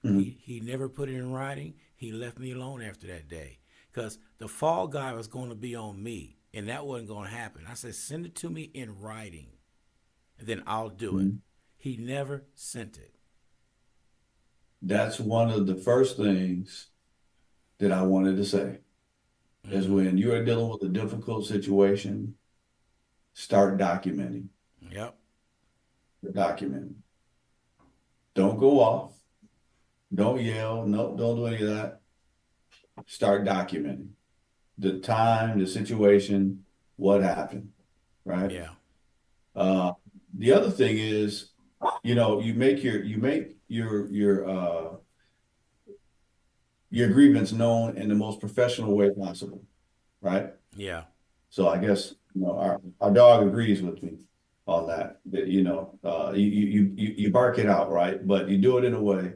Mm-hmm. He never put it in writing. He left me alone after that day because the fall guy was going to be on me, and that wasn't going to happen. I said, "Send it to me in writing, and then I'll do it." Mm-hmm. He never sent it. That's one of the first things that I wanted to say is Mm-hmm. when you are dealing with a difficult situation, start documenting. Yep. Documenting. Don't go off. Don't yell. No, don't do any of that. Start documenting the time, the situation, what happened, right? Yeah. Uh, the other thing is, you make your grievance known in the most professional way possible, right? Yeah. So I guess our dog agrees with me on that. That you bark it out, right? But you do it in a way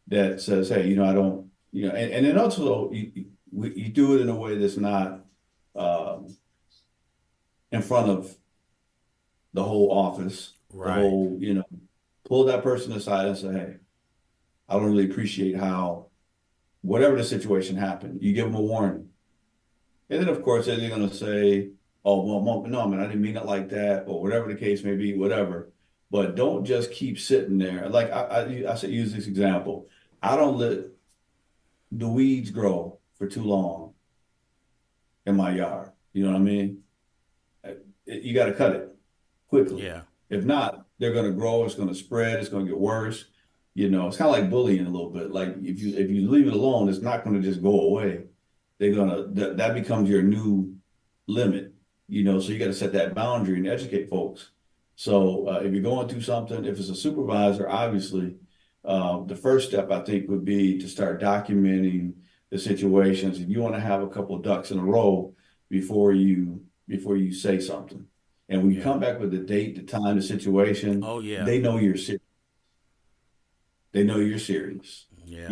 that says, hey, I don't, and then also you do it in a way that's not um, in front of the whole office, the Right. whole, pull that person aside and say, hey, I don't really appreciate how whatever the situation happened. You give them a warning. And then, of course, they're going to say, oh, well, no, man, I didn't mean it like that, or whatever the case may be, whatever. But don't just keep sitting there. Like I said, use this example. I don't let the weeds grow for too long in my yard. You know what I mean? You got to cut it quickly. Yeah. If not, they're going to grow. It's going to spread. It's going to get worse. It's kind of like bullying a little bit. Like if you leave it alone, it's not going to just go away. They're gonna that becomes your new limit. So you got to set that boundary and educate folks. So if you're going through something, if it's a supervisor, obviously, the first step I think would be to start documenting the situations. If you want to have a couple of ducks in a row before you say something. And when you Yeah. come back with the date, the time, the situation, Oh yeah. they know you're serious. They know you're serious, Yeah.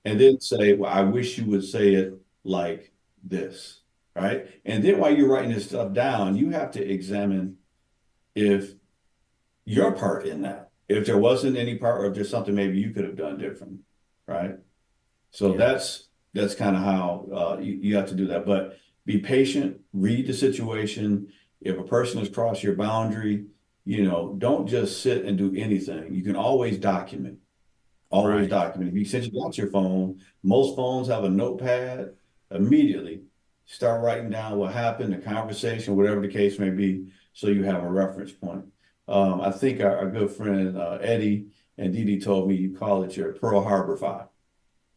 and then say, well, I wish you would say it like this, right? And then while you're writing this stuff down, you have to examine if your part in that, if there wasn't any part, or if there's something maybe you could have done different, right? So Yeah. that's kind of how you have to do that. But be patient, read the situation. If a person has crossed your boundary, don't just sit and do anything. You can always document. Always Right. document. Since you got your phone, most phones have a notepad immediately. start writing down what happened, the conversation, whatever the case may be, so you have a reference point. I think our good friend Eddie and Dee Dee told me you call it your Pearl Harbor file,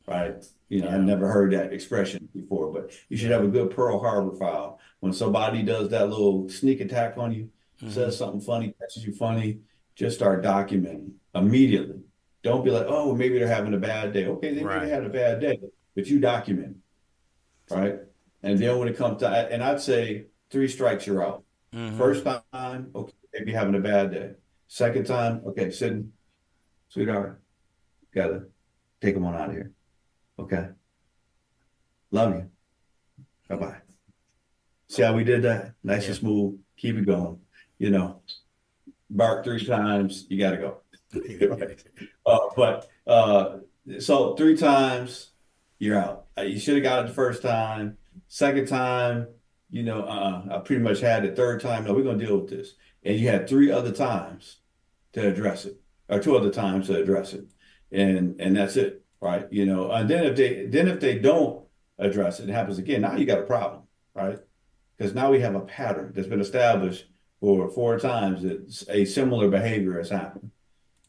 right? I Yeah. never heard that expression before, but you should Yeah. have a good Pearl Harbor file. When somebody does that little sneak attack on you, Hmm. says something funny, catches you funny, just start documenting immediately. Don't be like, oh, well, maybe they're having a bad day. Okay, they maybe Right. had a bad day, but you document, right? And then when it comes to, and I'd say 3 strikes, you're out. Hmm. First time, okay, maybe having a bad day. Second time, okay, sitting, sweetheart, gotta take them on out of here. Okay, love you. Bye bye. See how we did that? Nice and Yeah. smooth. Keep it going. You know, bark 3 times, you gotta go. Right. So 3 times, you're out. You should have got it the first time. Second time, I pretty much had it. Third time, no, we're gonna deal with this. And you had 3 other times to address it, or 2 other times to address it, and that's it, right? And then if they don't address it, it happens again. Now you got a problem, right? Because now we have a pattern that's been established for 4 times that a similar behavior has happened.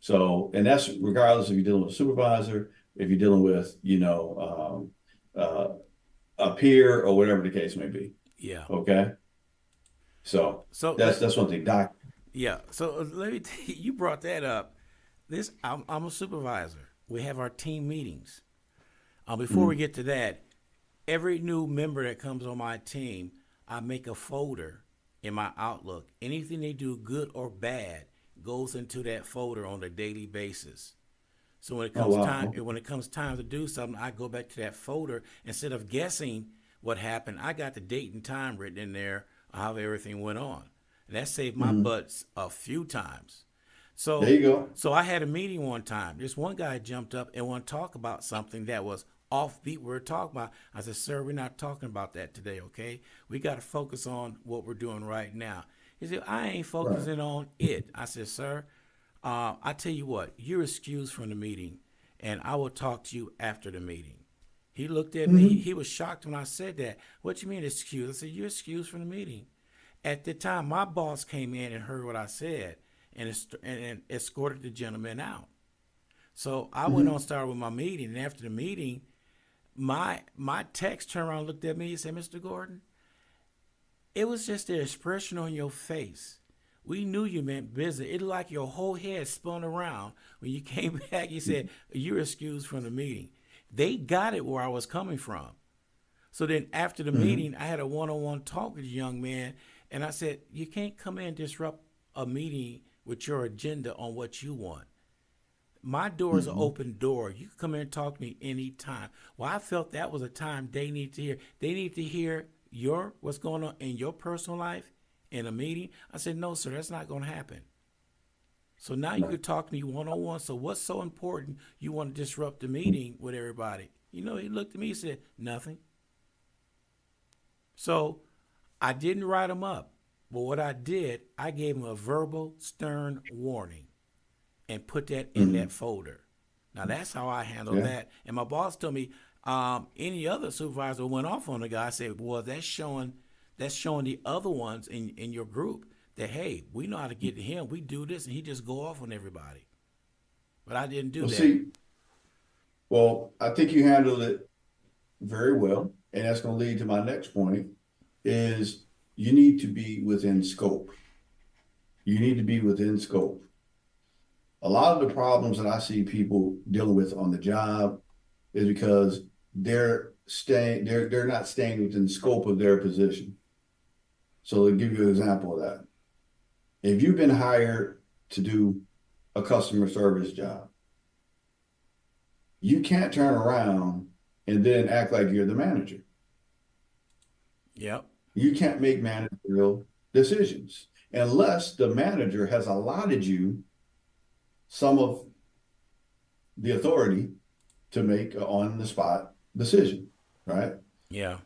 So, and that's regardless if you're dealing with a supervisor, if you're dealing with, a peer or whatever the case may be. Yeah. Okay. So So that's one thing. Doc. yeah. So let me tell you, you brought that up. I'm a supervisor. We have our team meetings. Before we Mhm. get to that, every new member that comes on my team, I make a folder in my Outlook. Anything they do, good or bad, goes into that folder on a daily basis. So Oh, wow. when it comes time to do something, I go back to that folder instead of guessing what happened. I got the date and time written in there, how everything went on, and that saved my Mhm. butts a few times. There So, you go. so I had a meeting one time. This one guy jumped up and wanted to talk about something that was offbeat. We were talking about. I said, "Sir, we're not talking about that today. Okay, we got to focus on what we're doing right now." He said, "I ain't Right. focusing on it." I said, "Sir, I tell you what, you're excused from the meeting, and I will talk to you after the meeting." He looked at me. Hmm. He was shocked when I said that. "What you mean excused?" I said, "You're excused from the meeting." At the time, my boss came in and heard what I said and escorted the gentleman out. So I went on, Hmm. started with my meeting, and after the meeting, my text turned around, looked at me, and said, "Mr. Gordon, it was just the expression on your face. We knew you meant business. It looked like your whole head spun around when you came back. You said you're excused from the meeting." They got it where I was coming from. So then after the Hmm. meeting, I had a one-on-one talk with the young man, and I said, "You can't come in and disrupt a meeting with your agenda on what you want. My door is an Hmm. open door. You can come in and talk to me anytime." Well, I felt that was a time they need to hear. They need to hear your what's going on in your personal life in a meeting. I said, "No, sir, that's not going to happen." So now you Right. could talk to me one on one. So what's so important you want to disrupt the meeting with everybody? He looked at me and said, "Nothing." So I didn't write him up. But what I did, I gave him a verbal, stern warning and put that in that Hmm. folder. Now that's how I handle Yeah. that. And my boss told me, any other supervisor went off on the guy. I said, "Well, that's showing the other ones in your group that, hey, we know how to get to him. We do this, and he just go off on everybody." But I didn't do Well, that. see, well, I think you handled it very well, and that's going to lead to my next point is you need to be within scope. You need to be within scope. A lot of the problems that I see people dealing with on the job is because they're not staying within the scope of their position. So to give you an example of that, if you've been hired to do a customer service job, you can't turn around and then act like you're the manager. Yep. You can't make managerial decisions unless the manager has allotted you some of the authority to make an on the spot decision, right? Yeah.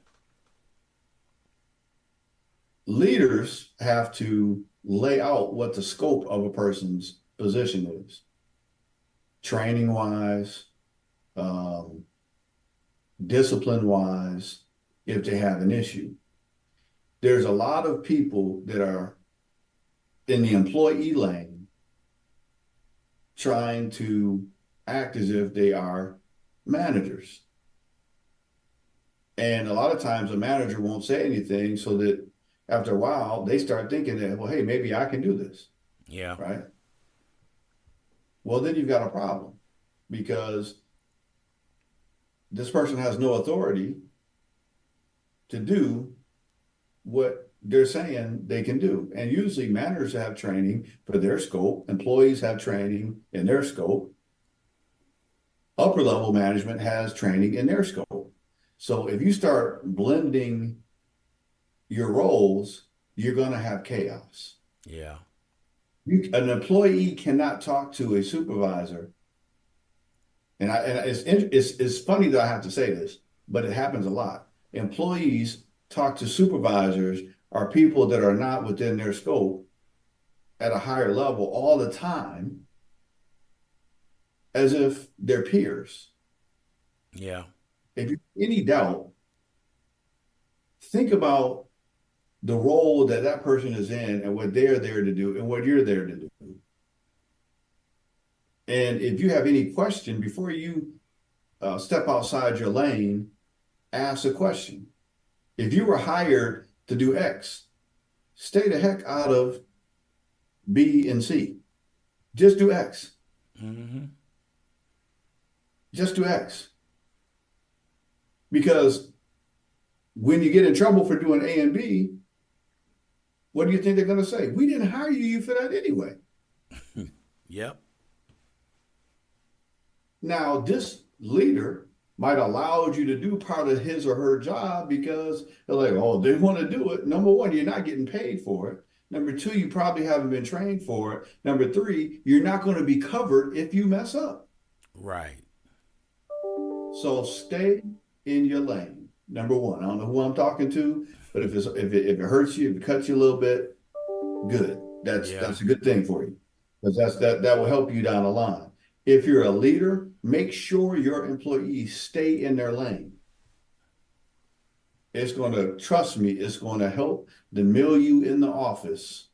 Leaders have to lay out what the scope of a person's position is, training wise, um, discipline wise. if they have an issue. There's a lot of people that are in the employee lane trying to act as if they are managers. And a lot of times a manager won't say anything so that after a while they start thinking that, well, hey, maybe I can do this, Yeah. right? Well, then you've got a problem because this person has no authority to do what they're saying they can do. And usually managers have training for their scope, employees have training in their scope, upper level management has training in their scope. So if you start blending your roles, you're going to have chaos. Yeah. An employee cannot talk to a supervisor. And it's funny that I have to say this, but it happens a lot. Employees talk to supervisors or people that are not within their scope at a higher level all the time as if they're peers. Yeah. If you have any doubt, think about the role that that person is in and what they're there to do and what you're there to do. And if you have any question, before you step outside your lane, ask a question. If you were hired to do X, stay the heck out of B and C. Just do X. Mm-hmm. Just do X. Because when you get in trouble for doing A and B, what do you think they're going to say? We didn't hire you for that anyway. Yep. Now, this leader might allow you to do part of his or her job because they're like, oh, they want to do it. Number one, you're not getting paid for it. Number two, you probably haven't been trained for it. Number three, you're not going to be covered if you mess up. Right. So stay in your lane. Number one, I don't know who I'm talking to, but if it hurts you, if it cuts you a little bit, good. That's a good thing for you because that will help you down the line. If you're a leader, make sure your employees stay in their lane. It's going to, trust me, it's going to help the milieu in the office.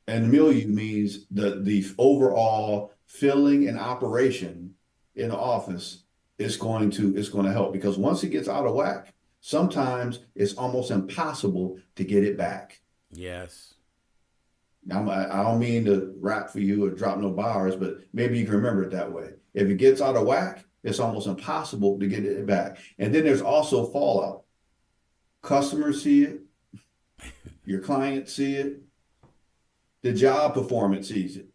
And the milieu means the overall feeling and operation in the office is going to help because once it gets out of whack, sometimes it's almost impossible to get it back. Yes. I don't mean to rap for you or drop no bars, but maybe you can remember it that way. If it gets out of whack, it's almost impossible to get it back. And then there's also fallout. Customers see it. Your clients see it. The job performance sees it.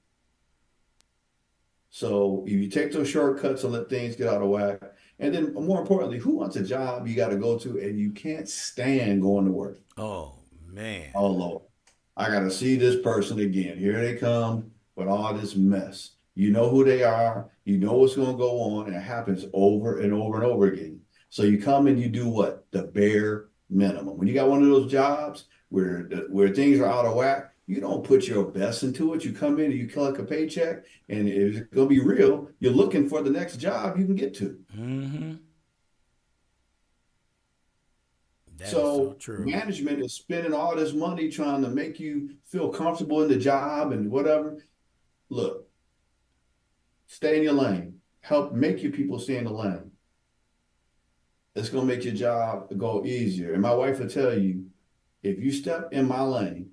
So if you take those shortcuts and let things get out of whack, and then more importantly, who wants a job you got to go to and you can't stand going to work? Oh, man. Oh, Lord. I got to see this person again. Here they come with all this mess. You know who they are. You know what's going to go on. And it happens over and over and over again. So you come and you do what? The bare minimum. When you got one of those jobs where things are out of whack, you don't put your best into it. You come in and you collect a paycheck. And if it's going to be real, you're looking for the next job you can get to. Mm-hmm. That is So true. management is spending all this money trying to make you feel comfortable in the job and whatever. Look, stay in your lane. Help make your people stay in the lane. It's going to make your job go easier. And my wife will tell you, if you step in my lane,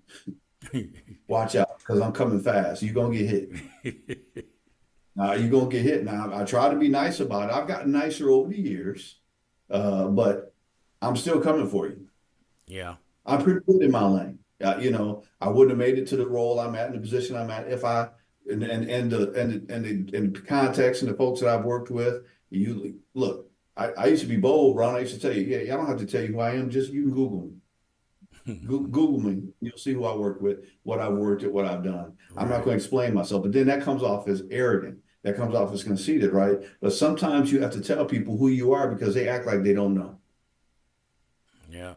watch out because I'm coming fast. You're going to get hit. Now, you're going to get hit. Now, I try to be nice about it. I've gotten nicer over the years, but I'm still coming for you. Yeah. I'm pretty good in my lane. I wouldn't have made it to the role I'm at in the position I'm at if I and the context and the folks that I've worked with. You look, I used to be bold, Ron. I used to tell you, yeah, I don't have to tell you who I am. Just you can Google me. Google me. You'll see who I work with, what I've worked at, what I've done. I'm not going to explain myself, but then that comes off as arrogant. That comes off as conceited, right? But sometimes you have to tell people who you are because they act like they don't know. Yeah.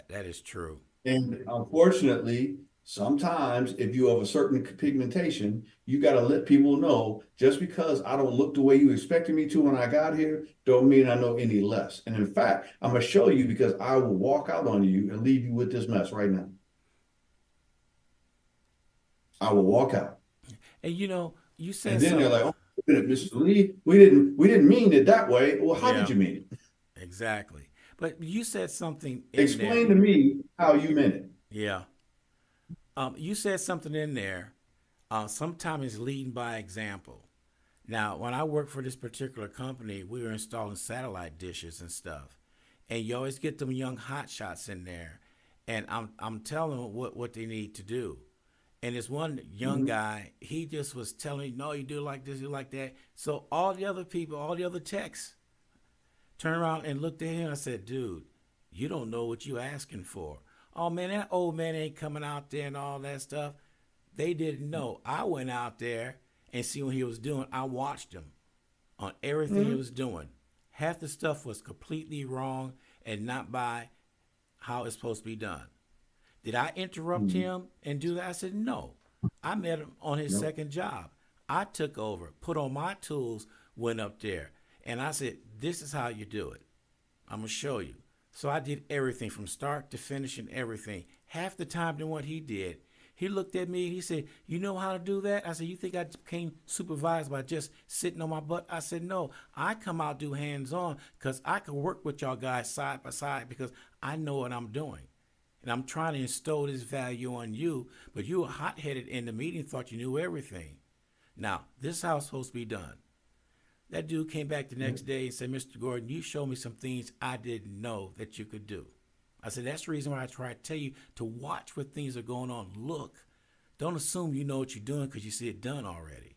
That is true. And unfortunately, Sometimes if you have a certain pigmentation, you got to let people know just because I don't look the way you expected me to when I got here, don't mean I know any less. And in fact, I'm going to show you because I will walk out on you and leave you with this mess right now. I will walk out. And you And said then they're something. like, oh, Mr. Lee, we didn't mean it that way. Well, how did Yeah, you mean it? exactly. But you said something in Explain there. to me how you meant it. Yeah. You said something in there. Sometimes it's leading by example. Now, when I worked for this particular company, we were installing satellite dishes and stuff, and you always get them young hotshots in there, and I'm telling them what they need to do. And this one young Mhm. guy, he just was telling me, no, you do like this, you like that. So all the other people, all the other techs, turned around and looked at him. I said, dude, you don't know what you asking for. Oh man, that old man ain't coming out there and all that stuff. They didn't know. I went out there and see what he was doing. I watched him on everything he Mhm. was doing. Half the stuff was completely wrong and not by how it's supposed to be done. Did I interrupt Mhm. him and do that? I said, no. I met him on his Nope. second job. I took over, put on my tools, went up there, and I said, this is how you do it. I'm going to show you. So I did everything from start to finish and everything. Half the time than what he did. He looked at me and he said, you know how to do that? I said, you think I became supervised by just sitting on my butt? I said, no, I come out do hands on because I can work with y'all guys side by side because I know what I'm doing. And I'm trying to instill this value on you, but you were hot headed in the meeting, thought you knew everything. Now, this is how it's supposed to be done. That dude came back the next Yep. day and said, Mr. Gordon, you showed me some things I didn't know that you could do. I said, that's the reason why I try to tell you to watch what things are going on. Look. Don't assume you know what you're doing because you see it done already.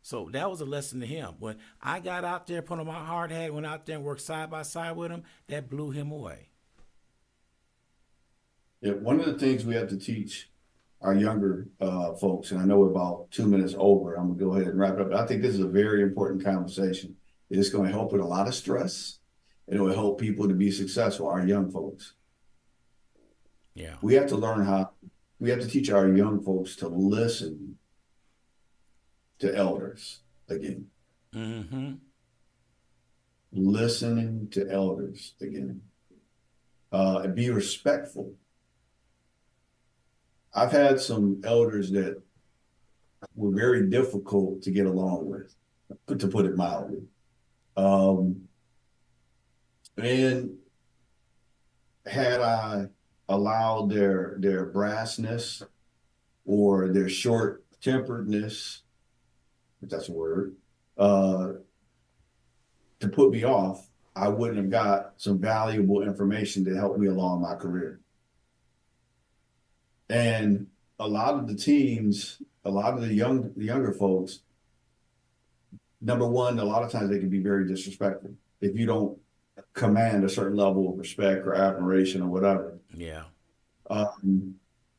So that was a lesson to him. When I got out there, put on my hard hat, went out there and worked side by side with him, that blew him away. Yeah, one of the things we have to teach our younger folks, and I know we're about 2 minutes over. I'm gonna go ahead and wrap it up. But I think this is a very important conversation. It's going to help with a lot of stress, and it will help people to be successful. Our young folks, Yeah. we have to learn how. We have to teach our young folks to listen to elders again. Mm-hmm. Listening to elders again, and be respectful. I've had some elders that were very difficult to get along with, to put it mildly. Um, and had I allowed their brassness or their short temperedness, if that's a word, uh, to put me off, I wouldn't have got some valuable information to help me along my career. And a lot of the teams, a lot of the younger folks, number one, a lot of times they can be very disrespectful if you don't command a certain level of respect or admiration or whatever. Yeah. Um,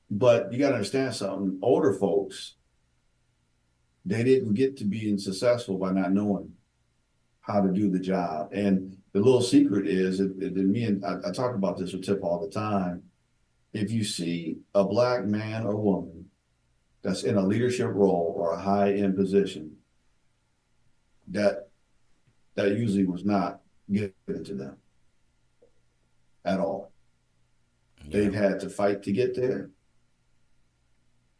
but you got to understand something. Older folks, they didn't get to being successful by not knowing how to do the job. And the little secret is, me and I talk about this with Tip all the time. If you see a black man or woman that's in a leadership role or a high end position, that that usually was not given to them at all. Yeah. They've had to fight to get there.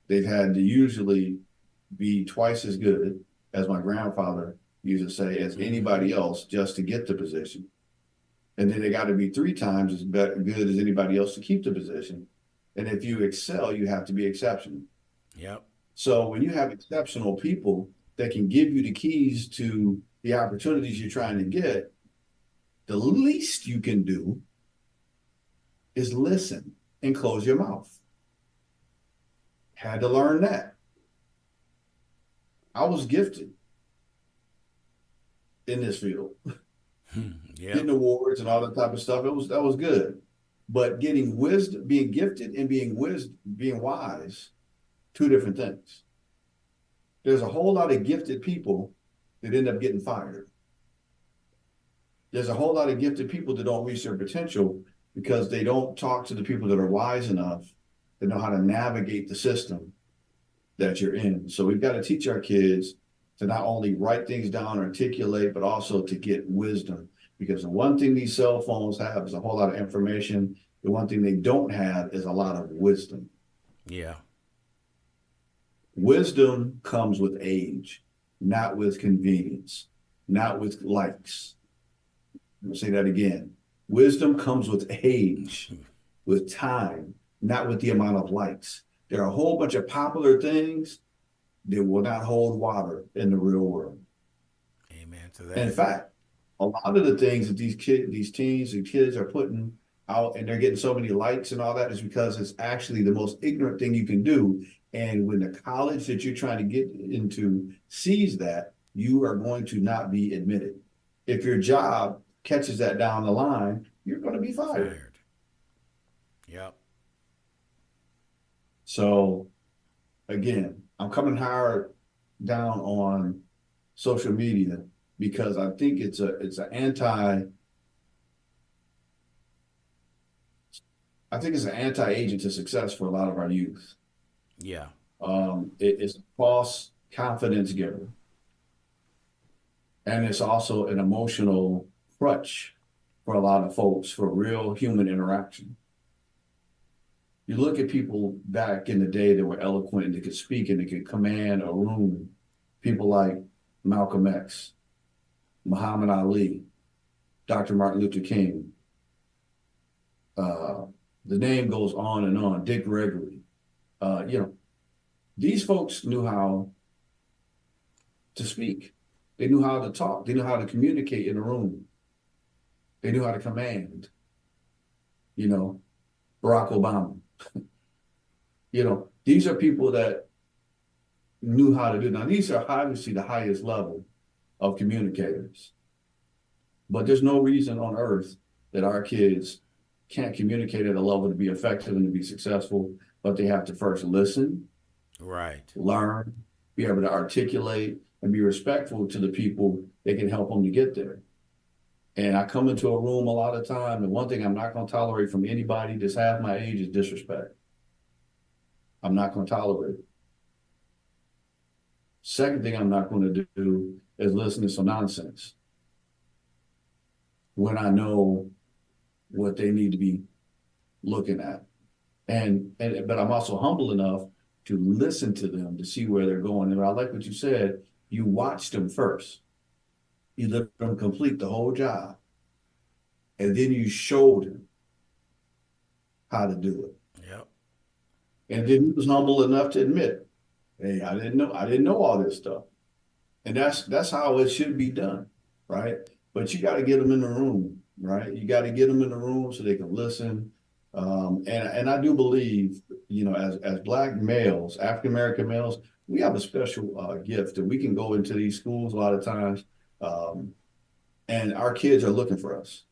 They've had to usually be twice as good, as my grandfather used to say, as Mm-hmm. anybody else just to get the position. And then they got to be three times as good as anybody else to keep the position. And if you excel, you have to be exceptional. Yep. So when you have exceptional people that can give you the keys to the opportunities you're trying to get, the least you can do is listen and close your mouth. Had to learn that. I was gifted in this field, Yep. getting awards and all that type of stuff. That was good. But getting wisdom, being gifted and being wise, two different things. There's a whole lot of gifted people that end up getting fired. There's a whole lot of gifted people that don't reach their potential because they don't talk to the people that are wise enough to know how to navigate the system that you're in. So we've got to teach our kids to not only write things down, articulate, but also to get wisdom. Because the one thing these cell phones have is a whole lot of information. The one thing they don't have is a lot of wisdom. Yeah. Wisdom comes with age, not with convenience, not with likes. I'm gonna say that again. Wisdom comes with age, with time, not with the amount of likes. There are a whole bunch of popular things that will not hold water in the real world. Amen to And in that. fact, a lot of the things that these teens and kids are putting out and they're getting so many likes and all that is because it's actually the most ignorant thing you can do. And when the college that you're trying to get into sees that, you are going to not be admitted. If your job catches that down the line, you're going to be fired. Yep. So again, I'm coming hard down on social media because I think it's an anti-agent to success for a lot of our youth. Yeah. It's a false confidence giver. And it's also an emotional crutch for a lot of folks for real human interaction. You look at people back in the day that were eloquent and that could speak and that could command a room, people like Malcolm X, Muhammad Ali, Dr. Martin Luther King. The name goes on and on, Dick Gregory. These folks knew how to speak. They knew how to talk. They knew how to communicate in a room. They knew how to command. Barack Obama. These are people that knew how to do it. Now, these are obviously the highest level of communicators. But there's no reason on earth that our kids can't communicate at a level to be effective and to be successful, but they have to first listen, right, learn, be able to articulate, and be respectful to the people that can help them to get there. And I come into a room a lot of time, and one thing I'm not going to tolerate from anybody that's half my age is disrespect. I'm not going to tolerate it. Second thing I'm not going to do is listen to some nonsense when I know what they need to be looking at. But I'm also humble enough to listen to them to see where they're going. And I like what you said. You watched them first. You let them complete the whole job. And then you showed them how to do it. Yep. And then he was humble enough to admit, hey, I didn't know all this stuff. And that's how it should be done, right? But you got to get them in the room, right? You got to get them in the room so they can listen. And I do believe, as Black males, African American males, we have a special gift that we can go into these schools a lot of times, and our kids are looking for us.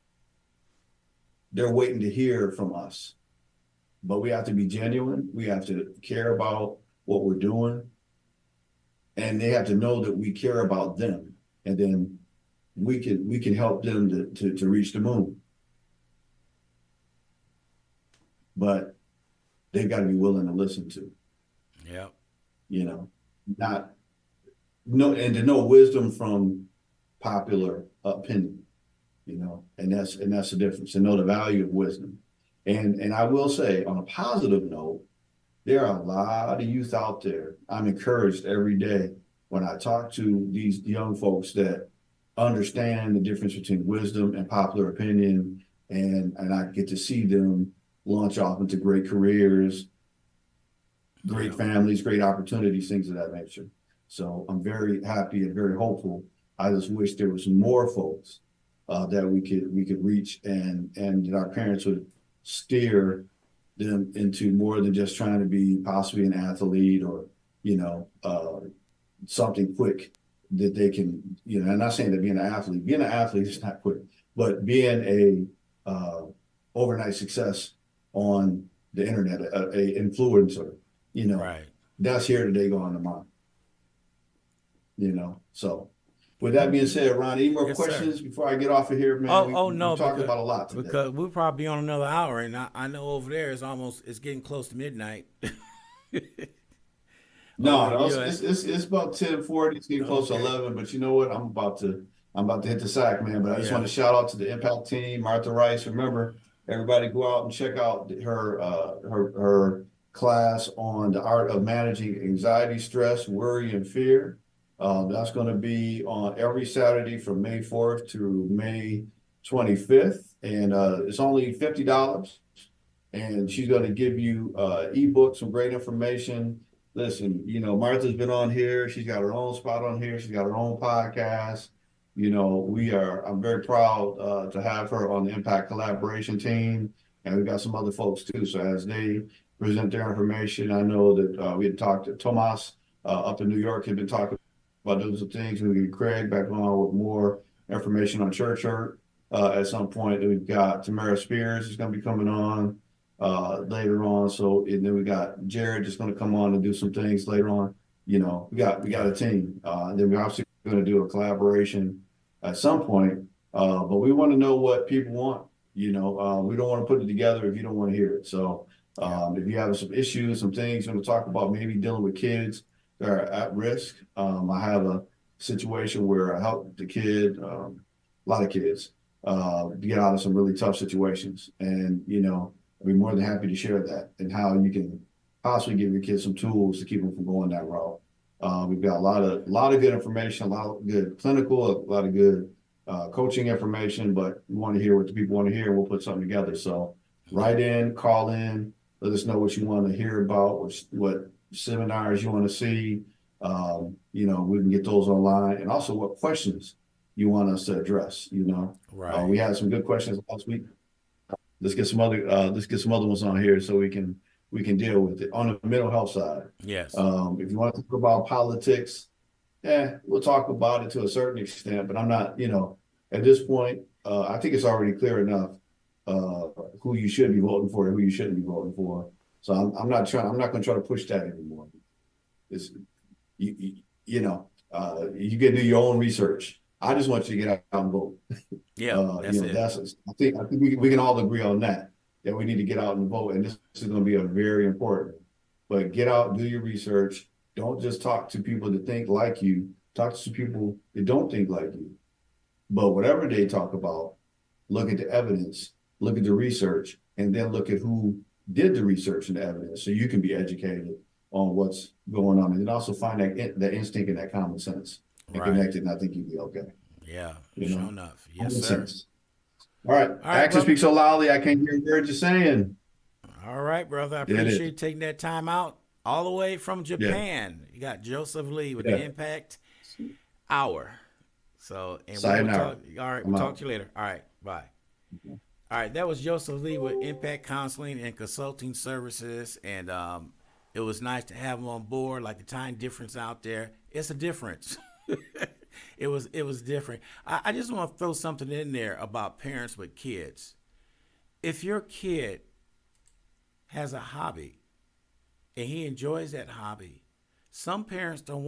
They're waiting to hear from us, but we have to be genuine. We have to care about what we're doing, and they have to know that we care about them, and then we can help them to reach the moon. But they've got to be willing to listen to. Yeah. And to know wisdom from popular opinion, and that's the difference, and know the value of wisdom. And I will say, on a positive note, there are a lot of youth out there. I'm encouraged every day when I talk to these young folks that understand the difference between wisdom and popular opinion, and I get to see them launch off into great careers, great families, great opportunities, things of that nature. So I'm very happy and very hopeful. I just wish there was more folks that we could reach, and that our parents would steer them into more than just trying to be possibly an athlete or something quick that they can. I'm not saying that being an athlete is not quick, but being a overnight success on the internet, a influencer, right. That's here today, gone tomorrow. So With that being said, Ron, any more Yes, sir. questions before I get off of here, man? Oh, We no, talked about a lot today. because we'll probably be on another hour, and I know over there it's getting close to midnight. Over No, where no, you at? it's about 10:40. It's getting close to Okay. 11. But you know what? I'm about to hit the sack, man. But I just want Yeah. to shout out to the Impact team, Martha Rice. Remember, everybody go out and check out her class on the art of managing anxiety, stress, worry, and fear. That's going to be on every Saturday from May 4th to May 25th, and it's only $50. And she's going to give you ebooks, some great information. Listen, Martha's been on here. She's got her own spot on here. She's got her own podcast. I'm very proud to have her on the Impact Collaboration team. And we've got some other folks too. So as they present their information, I know that we had talked to Tomas up in New York, had been talking about doing some things. We get Craig back on with more information on church hurt at some point. And we've got Tamara Spears is going to be coming on later on. So, and then we got Jared just going to come on and do some things later on. We got a team. And then we're obviously going to do a collaboration at some point. But we want to know what people want. We don't want to put it together if you don't want to hear it. So, if you have some issues, some things you want to talk about, maybe dealing with kids that are at risk. I have a situation where I help the kid, a lot of kids, get out of some really tough situations. And, I'd be more than happy to share that and how you can possibly give your kids some tools to keep them from going that route. We've got a lot of good information, a lot of good clinical, a lot of good coaching information, but we want to hear what the people want to hear, and we'll put something together. So write in, call in, let us know what you want to hear about, what seminars you want to see. We can get those online, and also what questions you want us to address. Right. We had some good questions last week. Let's get some other ones on here so we can deal with it on the mental health side. Yes. If you want to talk about politics, we'll talk about it to a certain extent, but I'm not, at this point, I think it's already clear enough who you should be voting for and who you shouldn't be voting for. So I'm not going to try to push that anymore. It's, you can do your own research. I just want you to get out and vote. Yeah, that's it. I think we can all agree on that we need to get out and vote, and this is going to be a very important. But get out, do your research. Don't just talk to people that think like you. Talk to people that don't think like you. But whatever they talk about, look at the evidence, look at the research, and then look at who did the research and the evidence, so you can be educated on what's going on, and then also find that instinct and that common sense and connect it. And I think you'll be okay. Yeah, sure enough. Yes, sir. Sense. All right. Action speaks so loudly, I can't hear a word you're saying. All right, brother. I appreciate you taking that time out all the way from Japan. Yeah. You got Joseph Lee with the Impact Hour. So, and all right, we'll talk to you later. All right, bye. All right, that was Joseph Lee with Impact Counseling and Consulting Services, and it was nice to have him on board. Like the time difference out there, it's a difference. It was different. I just want to throw something in there about parents with kids. If your kid has a hobby and he enjoys that hobby, some parents don't want